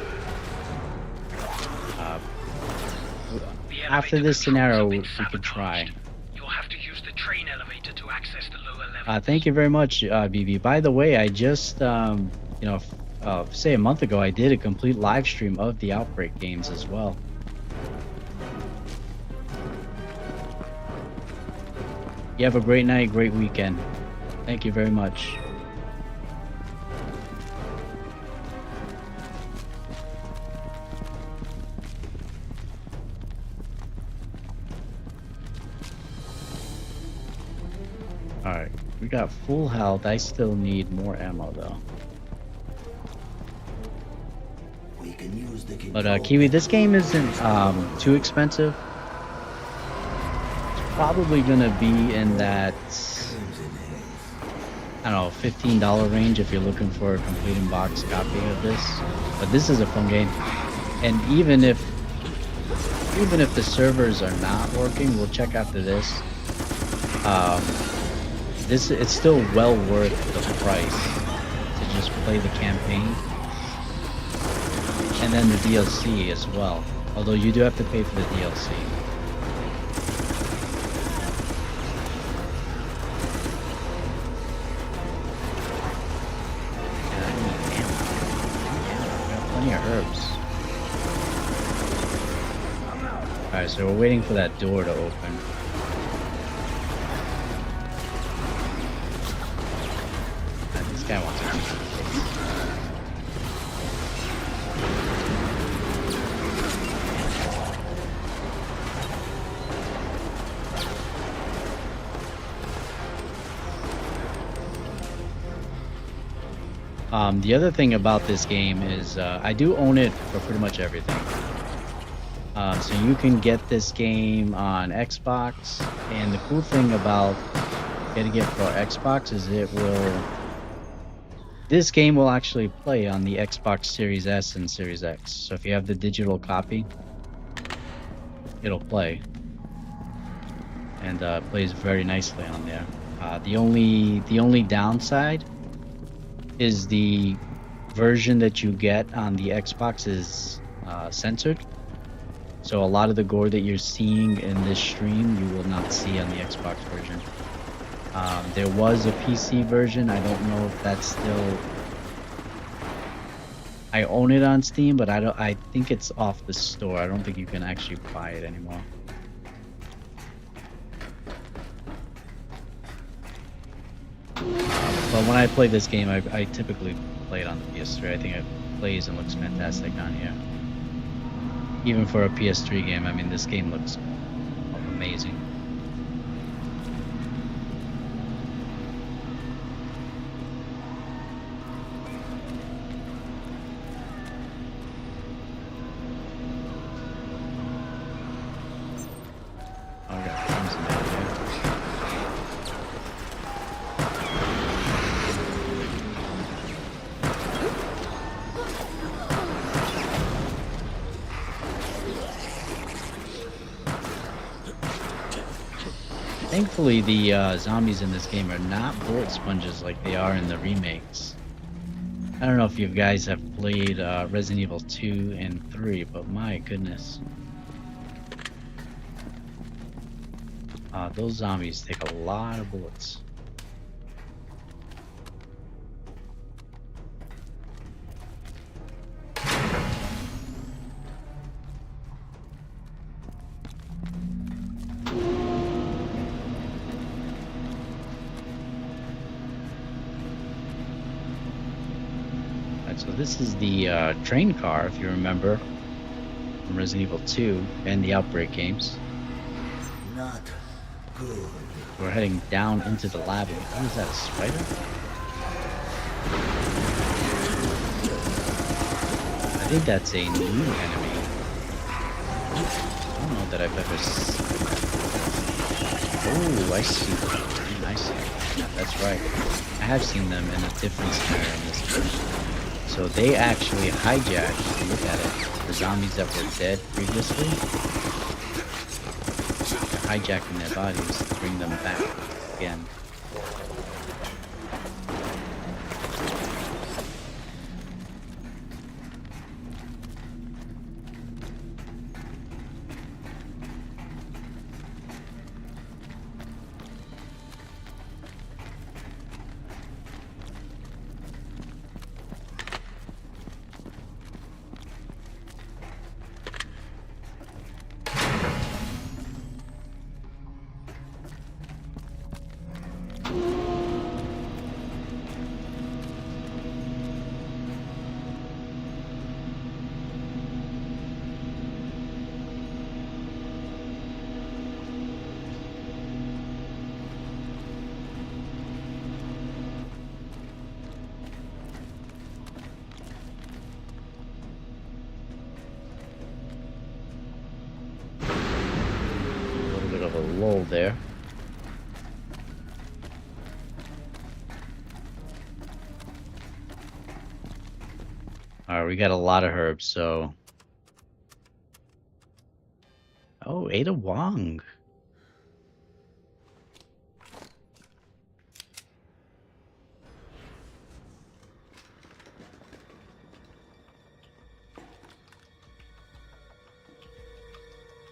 After this scenario, we could try. You'll have to use the train elevator to access the lower level. Thank you very much, BB. By the way, I just, say a month ago, I did a complete live stream of the Outbreak games as well. You have a great night, great weekend. Thank you very much. Alright, we got full health. I still need more ammo though. We can use the But Kiwi, this game isn't too expensive. It's probably gonna be in that, I don't know, $15 range if you're looking for a complete in-box copy of this. But this is a fun game. And even if the servers are not working, we'll check after this. It's still well worth the price to just play the campaign. And then the DLC as well. Although you do have to pay for the DLC. Yeah, I need ammo. I've got plenty of herbs. Alright, so we're waiting for that door to open. This guy wants to shoot the face. The other thing about this game is I do own it for pretty much everything. So you can get this game on Xbox, and the cool thing about getting it for Xbox is this game will actually play on the Xbox Series S and Series X. So if you have the digital copy, it'll play. And plays very nicely on there. The only downside is the version that you get on the Xbox is censored. So a lot of the gore that you're seeing in this stream, you will not see on the Xbox version. There was a PC version. I don't know if that's still. I own it on Steam, but I think it's off the store. I don't think you can actually buy it anymore. But when I play this game, I typically play it on the PS3. I think it plays and looks fantastic on here. Even for a PS3 game, I mean, this game looks amazing. Oh, I got crimson down here. Thankfully, the zombies in this game are not bullet sponges like they are in the remakes. I don't know if you guys have played Resident Evil 2 and 3, but my goodness. Those zombies take a lot of bullets. So this is the train car, if you remember, from Resident Evil 2 and the Outbreak games. Not good. We're heading down into the lab. What is that, a spider? I think that's a new enemy. I don't know that I've ever Oh, I see. I see. Yeah, that's right. I have seen them in a different scenario in this game. So they actually hijacked, look at it, the zombies that were dead previously. They're hijacking their bodies to bring them back again. A lull there. Alright, we got a lot of herbs, so... Oh, Ada Wong.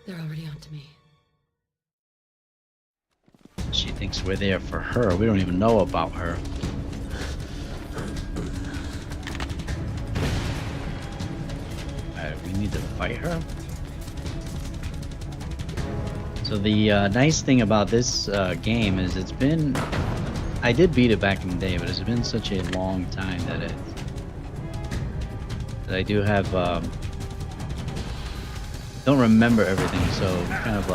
They're already on to me. She thinks we're there for her. We don't even know about her. We need to fight her. So the nice thing about this game is it's been... I did beat it back in the day, but it's been such a long time that I do have... don't remember everything, so kind of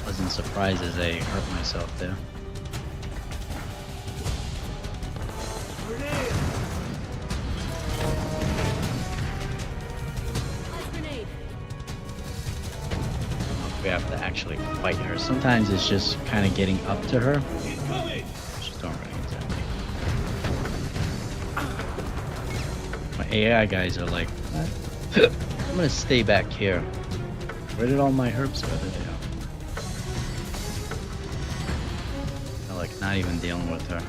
wasn't surprised as I hurt myself there. We have to actually fight her. Sometimes it's just kind of getting up to her. She's throwing right at me. My AI guys are like, what? I'm gonna stay back here. Where did all my herbs go? There they are. I'm like not even dealing with her.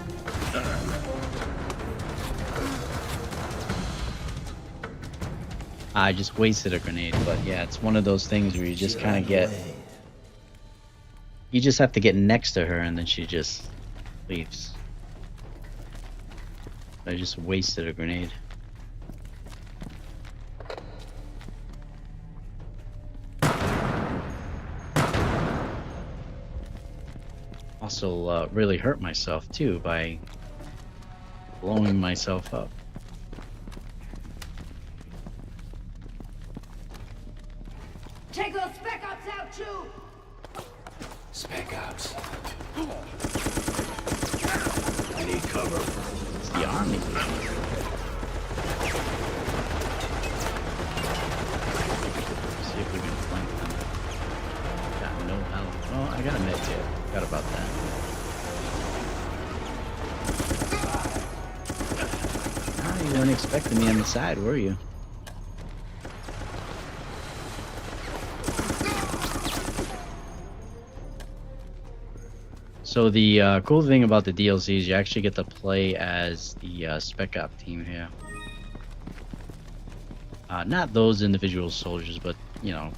I just wasted a grenade, but yeah, it's one of those things where you just kind of get... You just have to get next to her and then she just leaves. I just wasted a grenade. Also really hurt myself too by blowing myself up. Take those spec ops out too! Spec ops. I need cover. It's the army. See if we can flank them. Got no health. Oh, I got a med kit. Forgot about that. Ah, you weren't expecting me on the side, were you? So the cool thing about the DLC is you actually get to play as the Spec Op team here. Not those individual soldiers, but you know.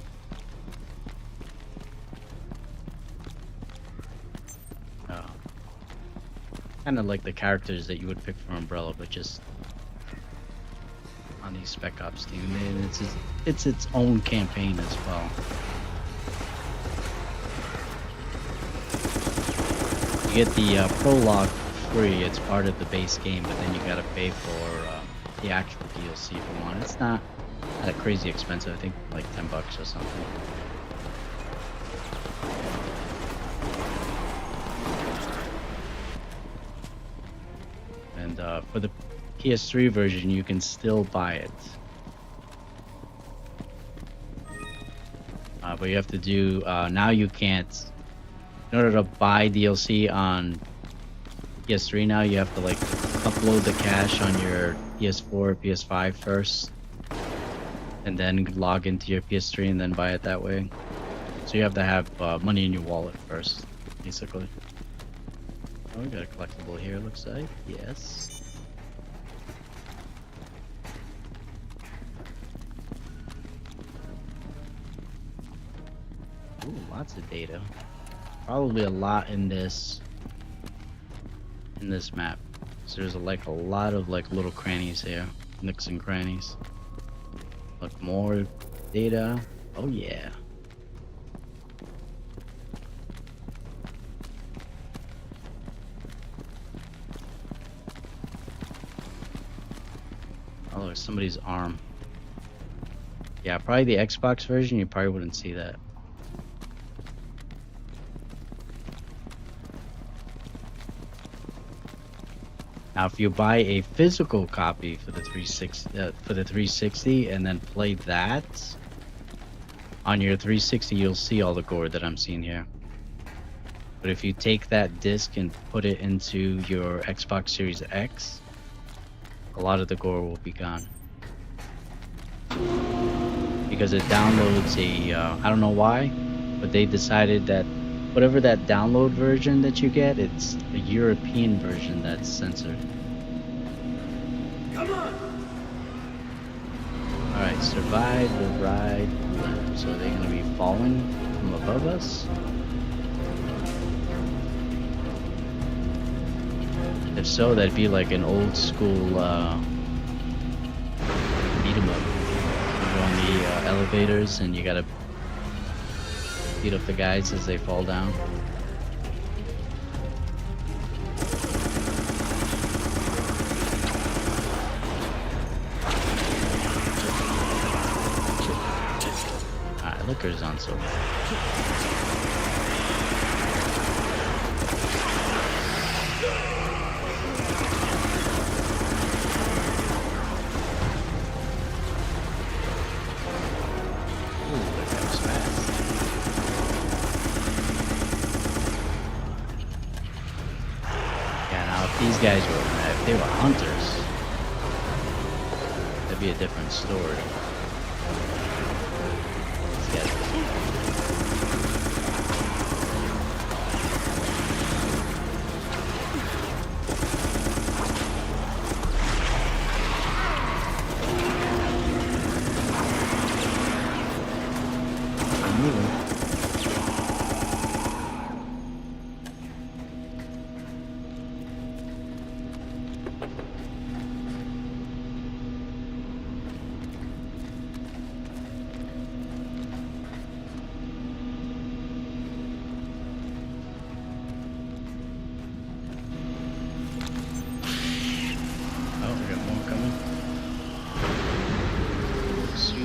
Kind of like the characters that you would pick for Umbrella, but just on these Spec Ops team. And it's its own campaign as well. You get the prologue free. It's part of the base game, but then you gotta pay for the actual DLC if you want. It's not that crazy expensive. I think like $10 or something. And for the PS3 version, you can still buy it. But you have to do, now you can't, in order to buy DLC on PS3 now, you have to like upload the cache on your PS4 or PS5 first. And then log into your PS3 and then buy it that way. So you have to have money in your wallet first, basically. Oh, we got a collectible here, looks like. Yes. Ooh, lots of data. Probably a lot in this map. So there's like a lot of like little crannies here, nooks and crannies. Look, more data. Oh yeah. Oh, there's somebody's arm. Yeah, probably the Xbox version, you probably wouldn't see that. Now, if you buy a physical copy for the 360, and then play that on your 360, you'll see all the gore that I'm seeing here. But if you take that disc and put it into your Xbox Series X, a lot of the gore will be gone. Because it downloads I don't know why, but they decided that whatever that download version that you get, it's a European version that's censored. Come on! Alright, survive the ride. So are they going to be falling from above us? If so, that'd be like an old school beat 'em up. You go on the elevators and you gotta beat up the guys as they fall down. Alright, Liquor's on so these guys were, if they were hunters, that'd be a different story. These guys I'm moving.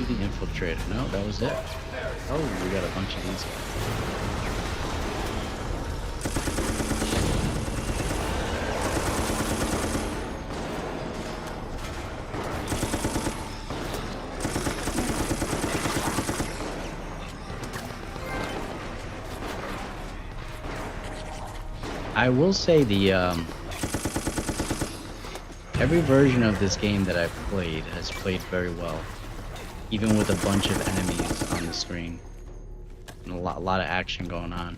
Infiltrator. No, that was it. Oh, we got a bunch of these guys. I will say the every version of this game that I've played has played very well. Even with a bunch of enemies on the screen. And a lot of action going on.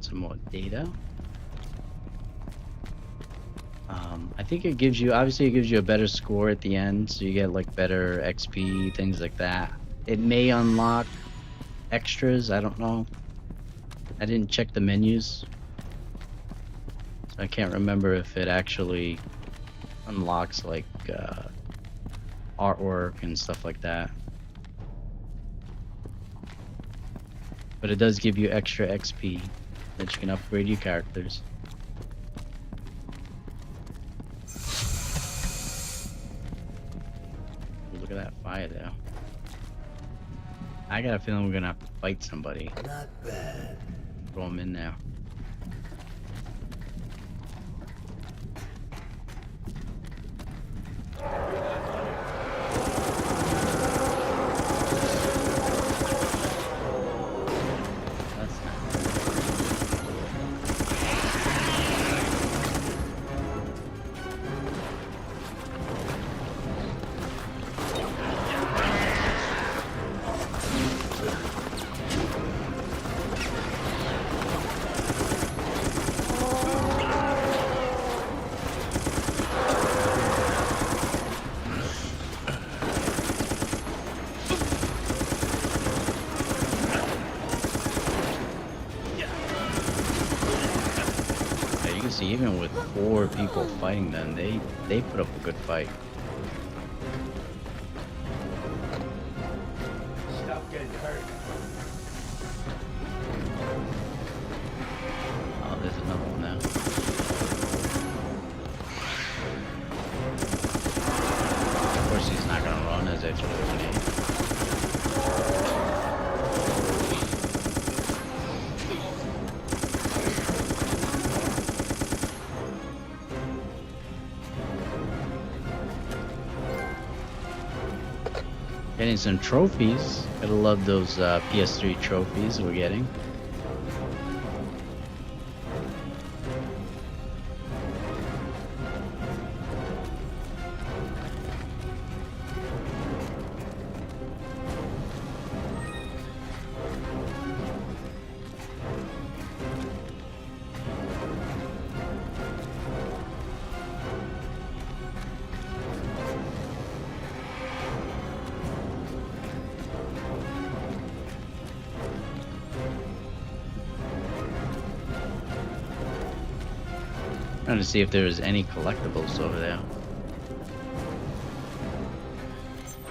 some more data. I think it gives you, obviously it gives you a better score at the end, so you get like better XP, things like that. It may unlock extras, I don't know. I didn't check the menus, so I can't remember if it actually unlocks like artwork and stuff like that. But it does give you extra XP that you can upgrade your characters. Look at that fire there. I got a feeling we're gonna have to fight somebody. Not bad. Throw them in there. That's not Yeah, you can see even with 4 people fighting them, they put up a good fight. Stop getting hurt. Oh, there's another one now. Of course he's not gonna run as I throw the grenade. Getting some trophies. Gotta love those PS3 trophies we're getting. Trying to see if there was any collectibles over there.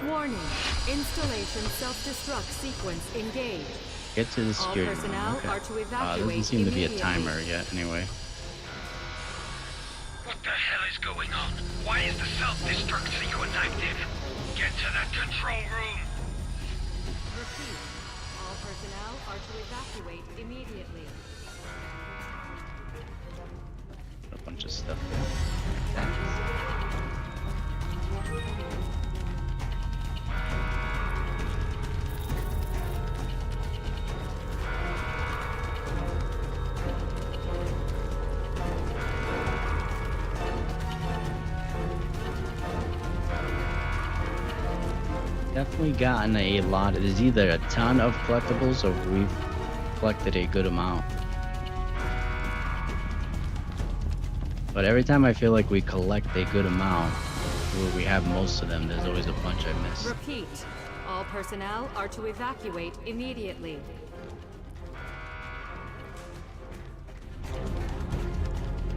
Warning. Installation self-destruct sequence engaged. Get to the All security room. personnel Okay. are to Doesn't evacuate seem to be a immediately. timer yet, anyway. What the hell is going on? Why is the self-destruct sequence active? Get to that control room! Repeat. All personnel are to evacuate immediately. A bunch of stuff there. Definitely gotten a lot. There's either a ton of collectibles or we've collected a good amount. But every time I feel like we collect a good amount, where we have most of them, there's always a bunch I miss. Repeat. All personnel are to evacuate immediately.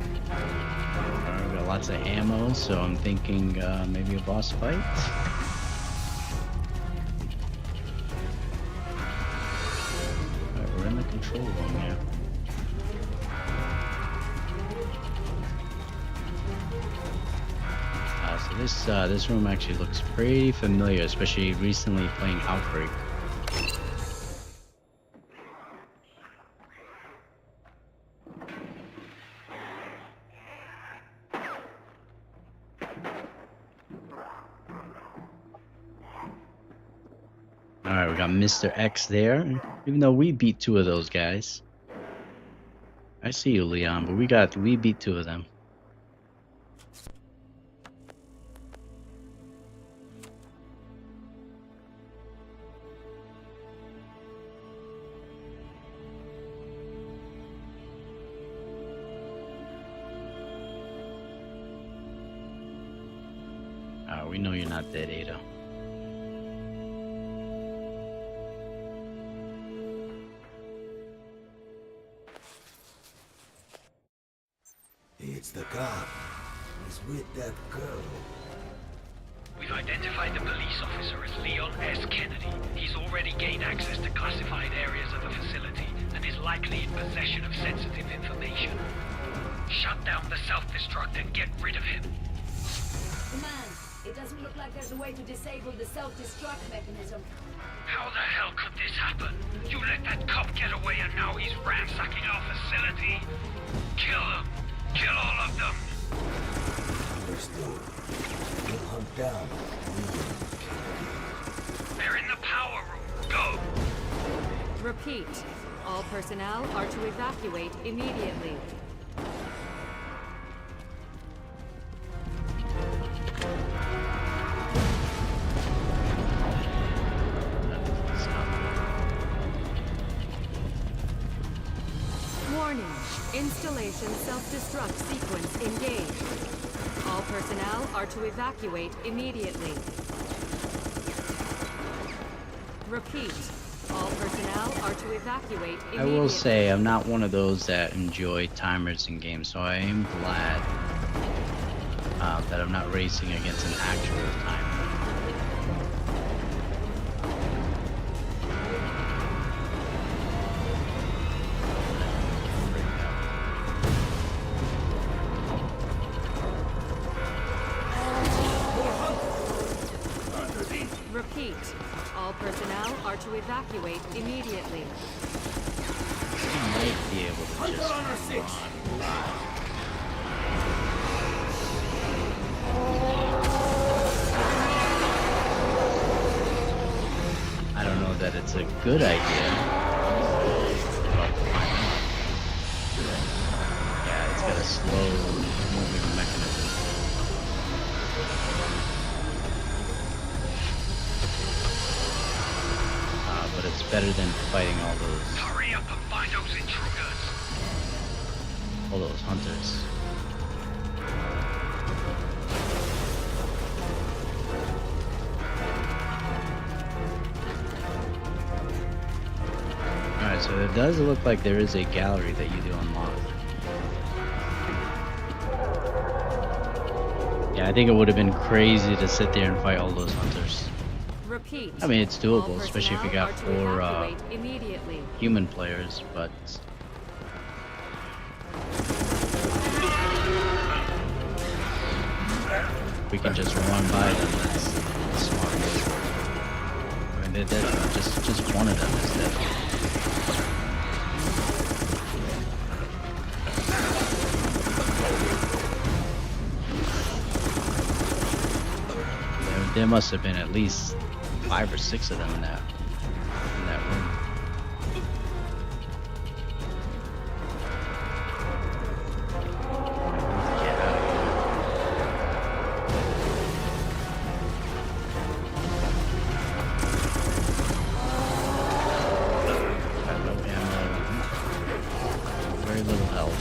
We got lots of ammo, so I'm thinking maybe a boss fight. Alright, we're in the control room now. So this room actually looks pretty familiar, especially recently playing Outbreak. Alright, we got Mr. X there, even though we beat 2 of those guys. I see you, Leon, but we beat 2 of them. we know you're not dead, Ada. It's the cop. He's with that girl. We've identified the police officer as Leon S. Kennedy. He's already gained access to classified areas of the facility and is likely in possession of sensitive information. Shut down the self-destruct and get rid of him. Command, it doesn't look like there's a way to disable the self-destruct mechanism. How the hell could this happen? You let that cop get away and now he's ransacking our facility? Kill them! Kill all of them! Understood. We'll hunt down Leon Kennedy. They're in the power room. Go! Repeat. All personnel are to evacuate immediately. Warning. Installation self-destruct sequence engaged. All personnel are to evacuate immediately. Repeat. All personnel are to evacuate immediately. I will say I'm not one of those that enjoy timers in games, so I am glad that I'm not racing against an actual timer. Repeat. All personnel are to evacuate immediately. I might be able to just I don't know that it's a good idea. But why not? Yeah, it's got a slow moving mechanism. But it's better than fighting all Hurry up and find those intruders. those hunters. Alright, so it does look like there is a gallery that you do unlock. Yeah, I think it would have been crazy to sit there and fight all those hunters. Repeat. I mean, it's doable, All especially if you personnel got are to 4 evacuate immediately. human players, but we can just run by them. That's smart. I mean, they're dead. Just one of them is dead. There must have been at least 5 or 6 of them in that room. Get out of here. Got no ammo. Very little health.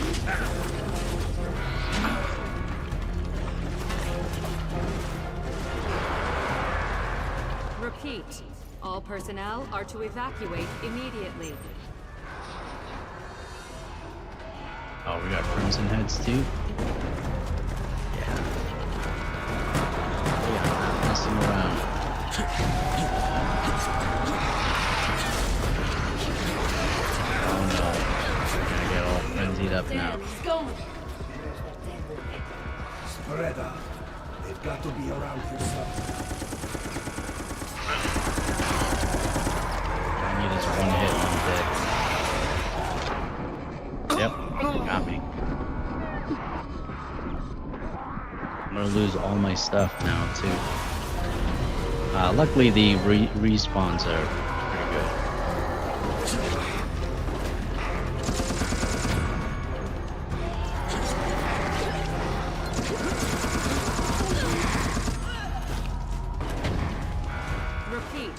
Repeat. All personnel are to evacuate immediately. Oh, we got crimson heads too? Yeah. Yeah, not messing around. Oh no. We're gonna get all frenzied up now. Damn, he's going. Spreader. They've got to be around here somewhere. I need this one hit and I'm dead. Yep, got me. I'm gonna lose all my stuff now too. Luckily the respawns are pretty good. Repeat.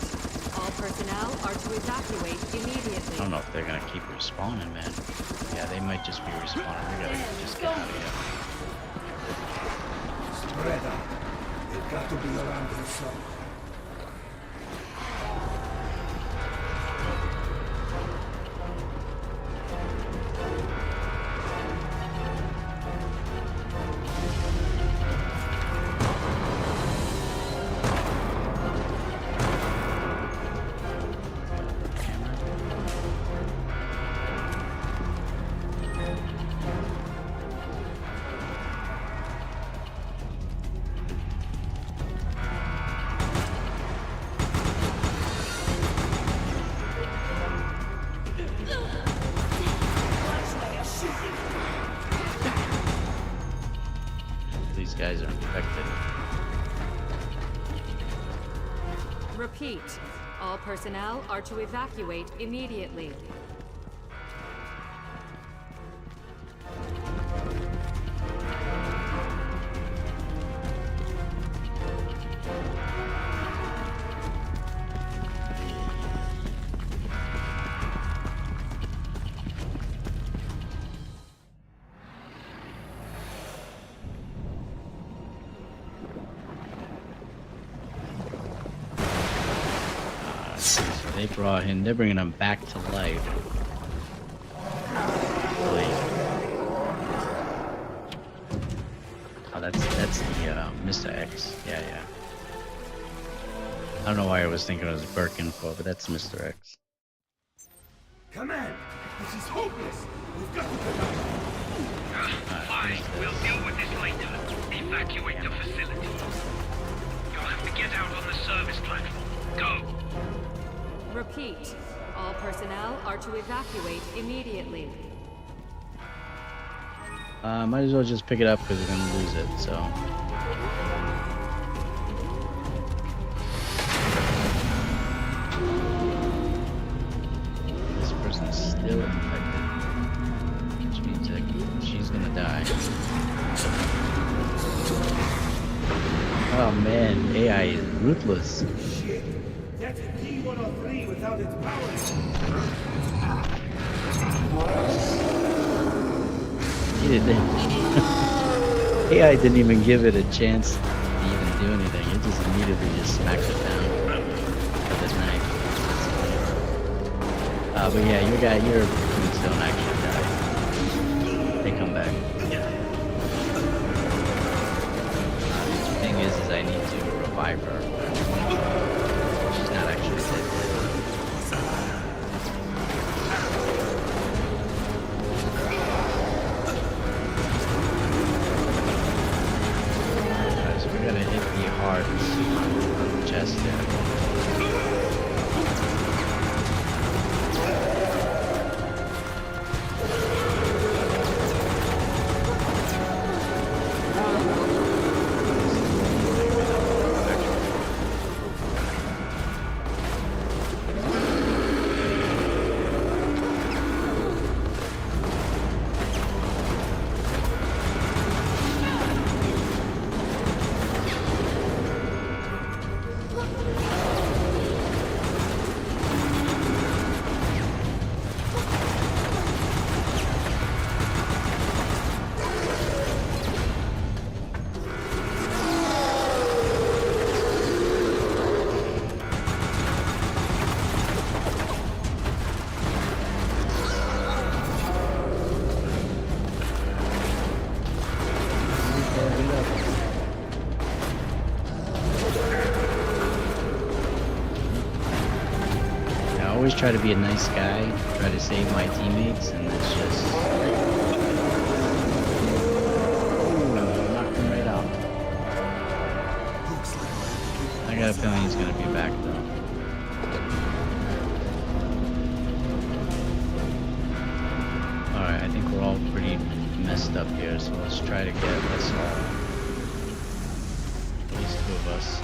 All personnel are to evacuate I immediately. don't know if they're gonna keep respawning, man. Yeah, they might just be respawning. We gotta just get out of here. Spreader. They've Got to be around here somewhere. These guys are infected. Repeat. All personnel are to evacuate immediately. They brought him. They're bringing him back to life. Oh, that's the Mr. X. Yeah. I don't know why I was thinking it was Birkinfo, but that's Mr. X. Command! This is hopeless! We've got to get out! Fine, we'll deal with this later. Evacuate the facility. You'll have to get out on the service platform. Go! Repeat. All personnel are to evacuate immediately. Might as well just pick it up because we're gonna lose it, so. This person's still infected, which means that she's gonna die. Oh man, AI is ruthless. Shit! That's a D-103 without its powers! He didn't. AI didn't even give it a chance to even do anything. It just immediately just smacked it down with his knife. But yeah, your tombstone actually died. They come back. The thing is I need to revive her. She's not actually dead yet. So we're gonna hit the heart on the chest there. I always try to be a nice guy, try to save my teammates, and it's just knock him right out. I got a feeling he's gonna be back though. Alright, I think we're all pretty messed up here, so let's try to get us all. At least two of us.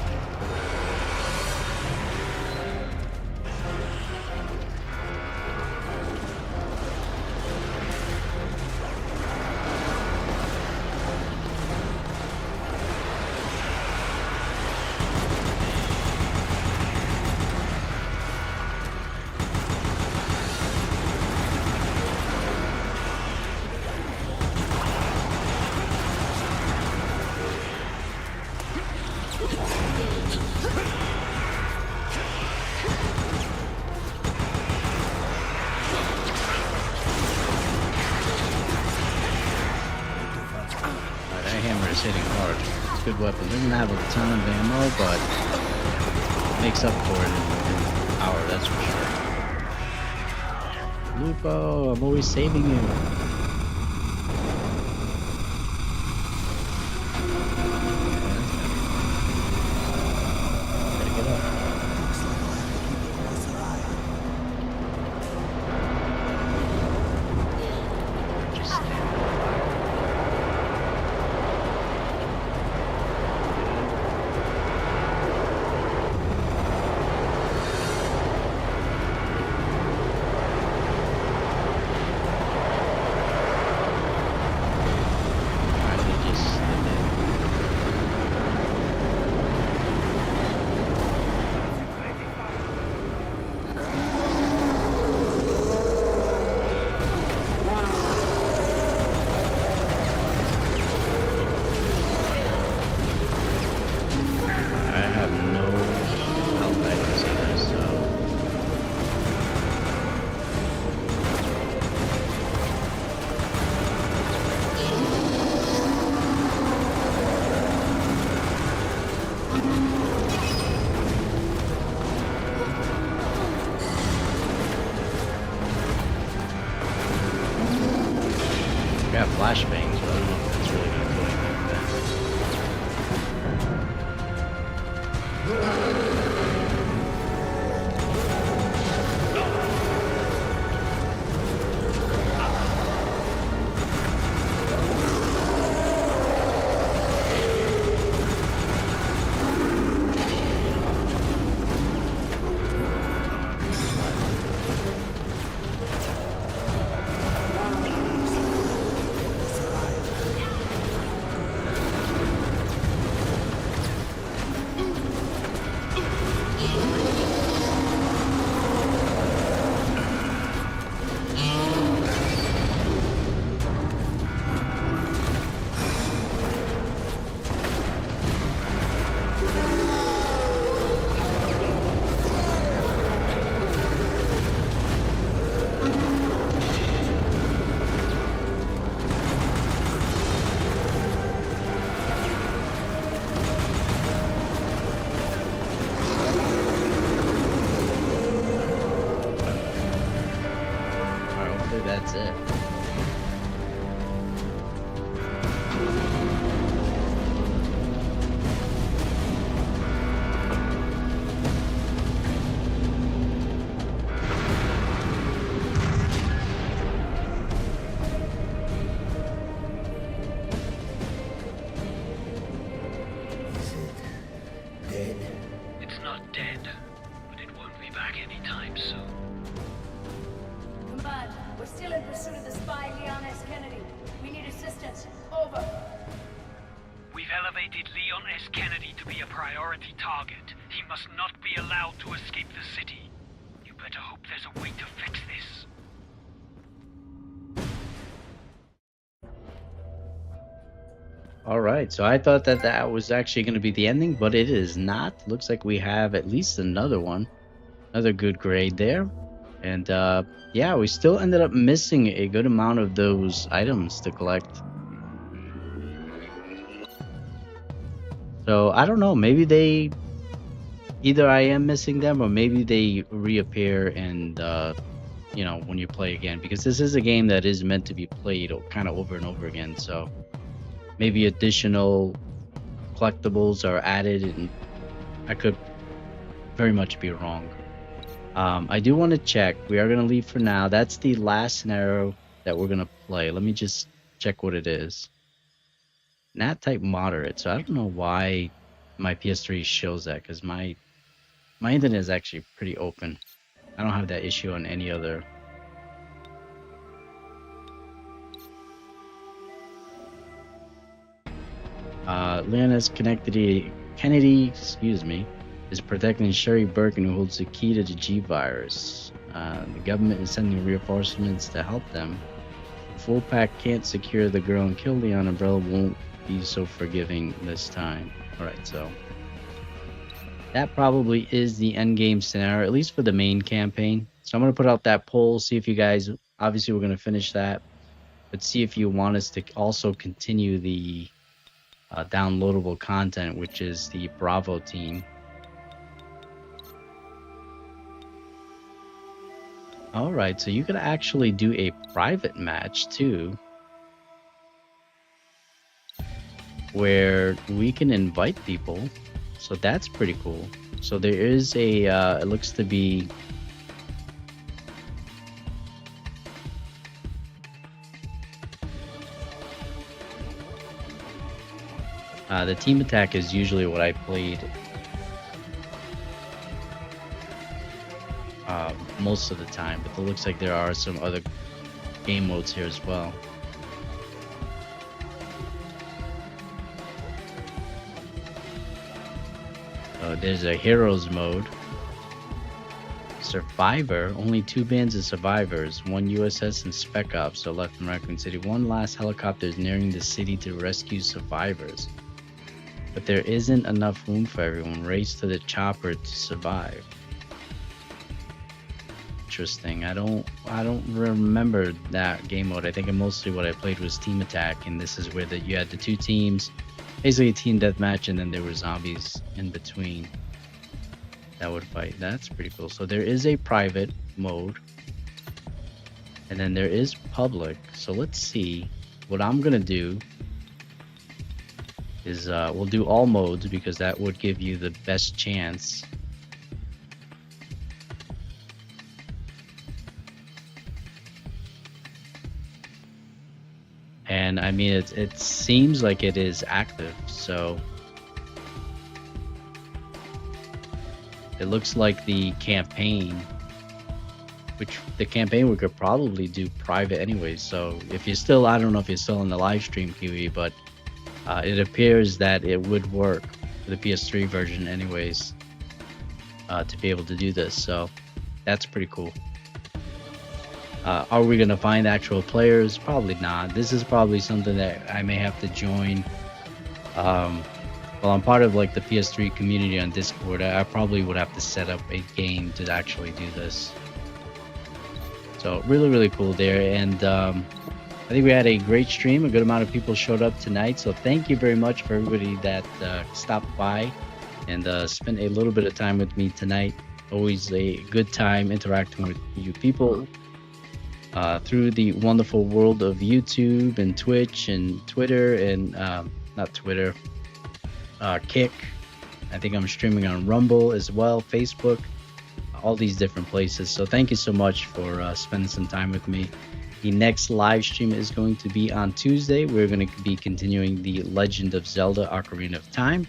is hitting hard. It's a good weapon. Doesn't have a ton of ammo, but makes up for it in power, that's for sure. Lupo, I'm always saving you. Gotta get up. Just stand. Finally just slid in. I have no health items either, so we got flashbangs, but I don't know if that's really gonna do anything with that. Alright, hopefully that's it. Is it dead? It's not dead, but it won't be back anytime soon. Command, we're still in pursuit of the spy Leon S. Kennedy. We need assistance. Over. We've elevated Leon S. Kennedy to be a priority target. He must not be allowed to escape the city. You better hope there's a way to fix this. Alright, so I thought that that was actually going to be the ending, but it is not. Looks like we have at least another one. Another good grade there. And yeah, we still ended up missing a good amount of those items to collect. So I don't know, maybe they either I am missing them or maybe they reappear and you know, when you play again, because this is a game that is meant to be played kind of over and over again. So maybe additional collectibles are added, and I could very much be wrong. I do want to check. We are going to leave for now. That's the last scenario that we're going to play. Let me just check what it is. Nat type moderate. So I don't know why my PS3 shows that, because my internet is actually pretty open. I don't have that issue on any other. Leon's Kennedy, excuse me, is protecting Sherry Birkin, who holds the key to the G virus. The government is sending reinforcements to help them. Full Pack can't secure the girl and kill Leon. Umbrella won't be so forgiving this time. Alright, so that probably is the end game scenario, at least for the main campaign. So I'm going to put out that poll, see if you guys, obviously we're going to finish that, but see if you want us to also continue the downloadable content, which is the Bravo team. All right, so you could actually do a private match too, where we can invite people. So that's pretty cool. So there is a, it looks to be the team attack is usually what I played most of the time, but it looks like there are some other game modes here as well. So there's a heroes mode. Survivor, only 2 bands of survivors, 1 USS and Spec Ops are left in Raccoon City. 1 last helicopter is nearing the city to rescue survivors. But there isn't enough room for everyone. Race to the chopper to survive. Interesting. I don't remember that game mode. I think mostly what I played was team attack, and this is where you had the 2 teams, basically a team deathmatch, and then there were zombies in between that would fight. That's pretty cool. So there is a private mode, and then there is public. So let's see. What I'm gonna do is we'll do all modes because that would give you the best chance. And I mean, it seems like it is active, so it looks like the campaign, which the campaign we could probably do private anyways. So if you're still, I don't know if you're still in the live stream, Kiwi, but it appears that it would work for the PS3 version anyways, to be able to do this. So that's pretty cool. Are we going to find actual players? Probably not. This is probably something that I may have to join. Well, I'm part of like the PS3 community on Discord. I probably would have to set up a game to actually do this. So really, really cool there. And I think we had a great stream. A good amount of people showed up tonight. So thank you very much for everybody that stopped by and spent a little bit of time with me tonight. Always a good time interacting with you people. Through the wonderful world of YouTube and Twitch and Twitter and not Twitter, Kick. I think I'm streaming on Rumble as well, Facebook, all these different places. So thank you so much for spending some time with me. The next live stream is going to be on Tuesday. We're going to be continuing the Legend of Zelda Ocarina of Time.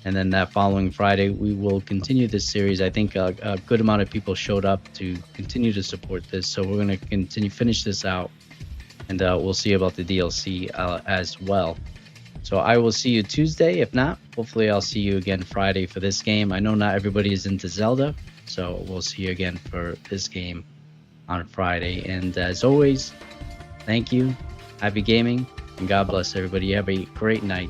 And then that following Friday, we will continue this series. I think a good amount of people showed up to continue to support this. So we're going to finish this out. And we'll see about the DLC as well. So I will see you Tuesday. If not, hopefully I'll see you again Friday for this game. I know not everybody is into Zelda. So we'll see you again for this game on Friday. And as always, thank you. Happy gaming. And God bless everybody. Have a great night.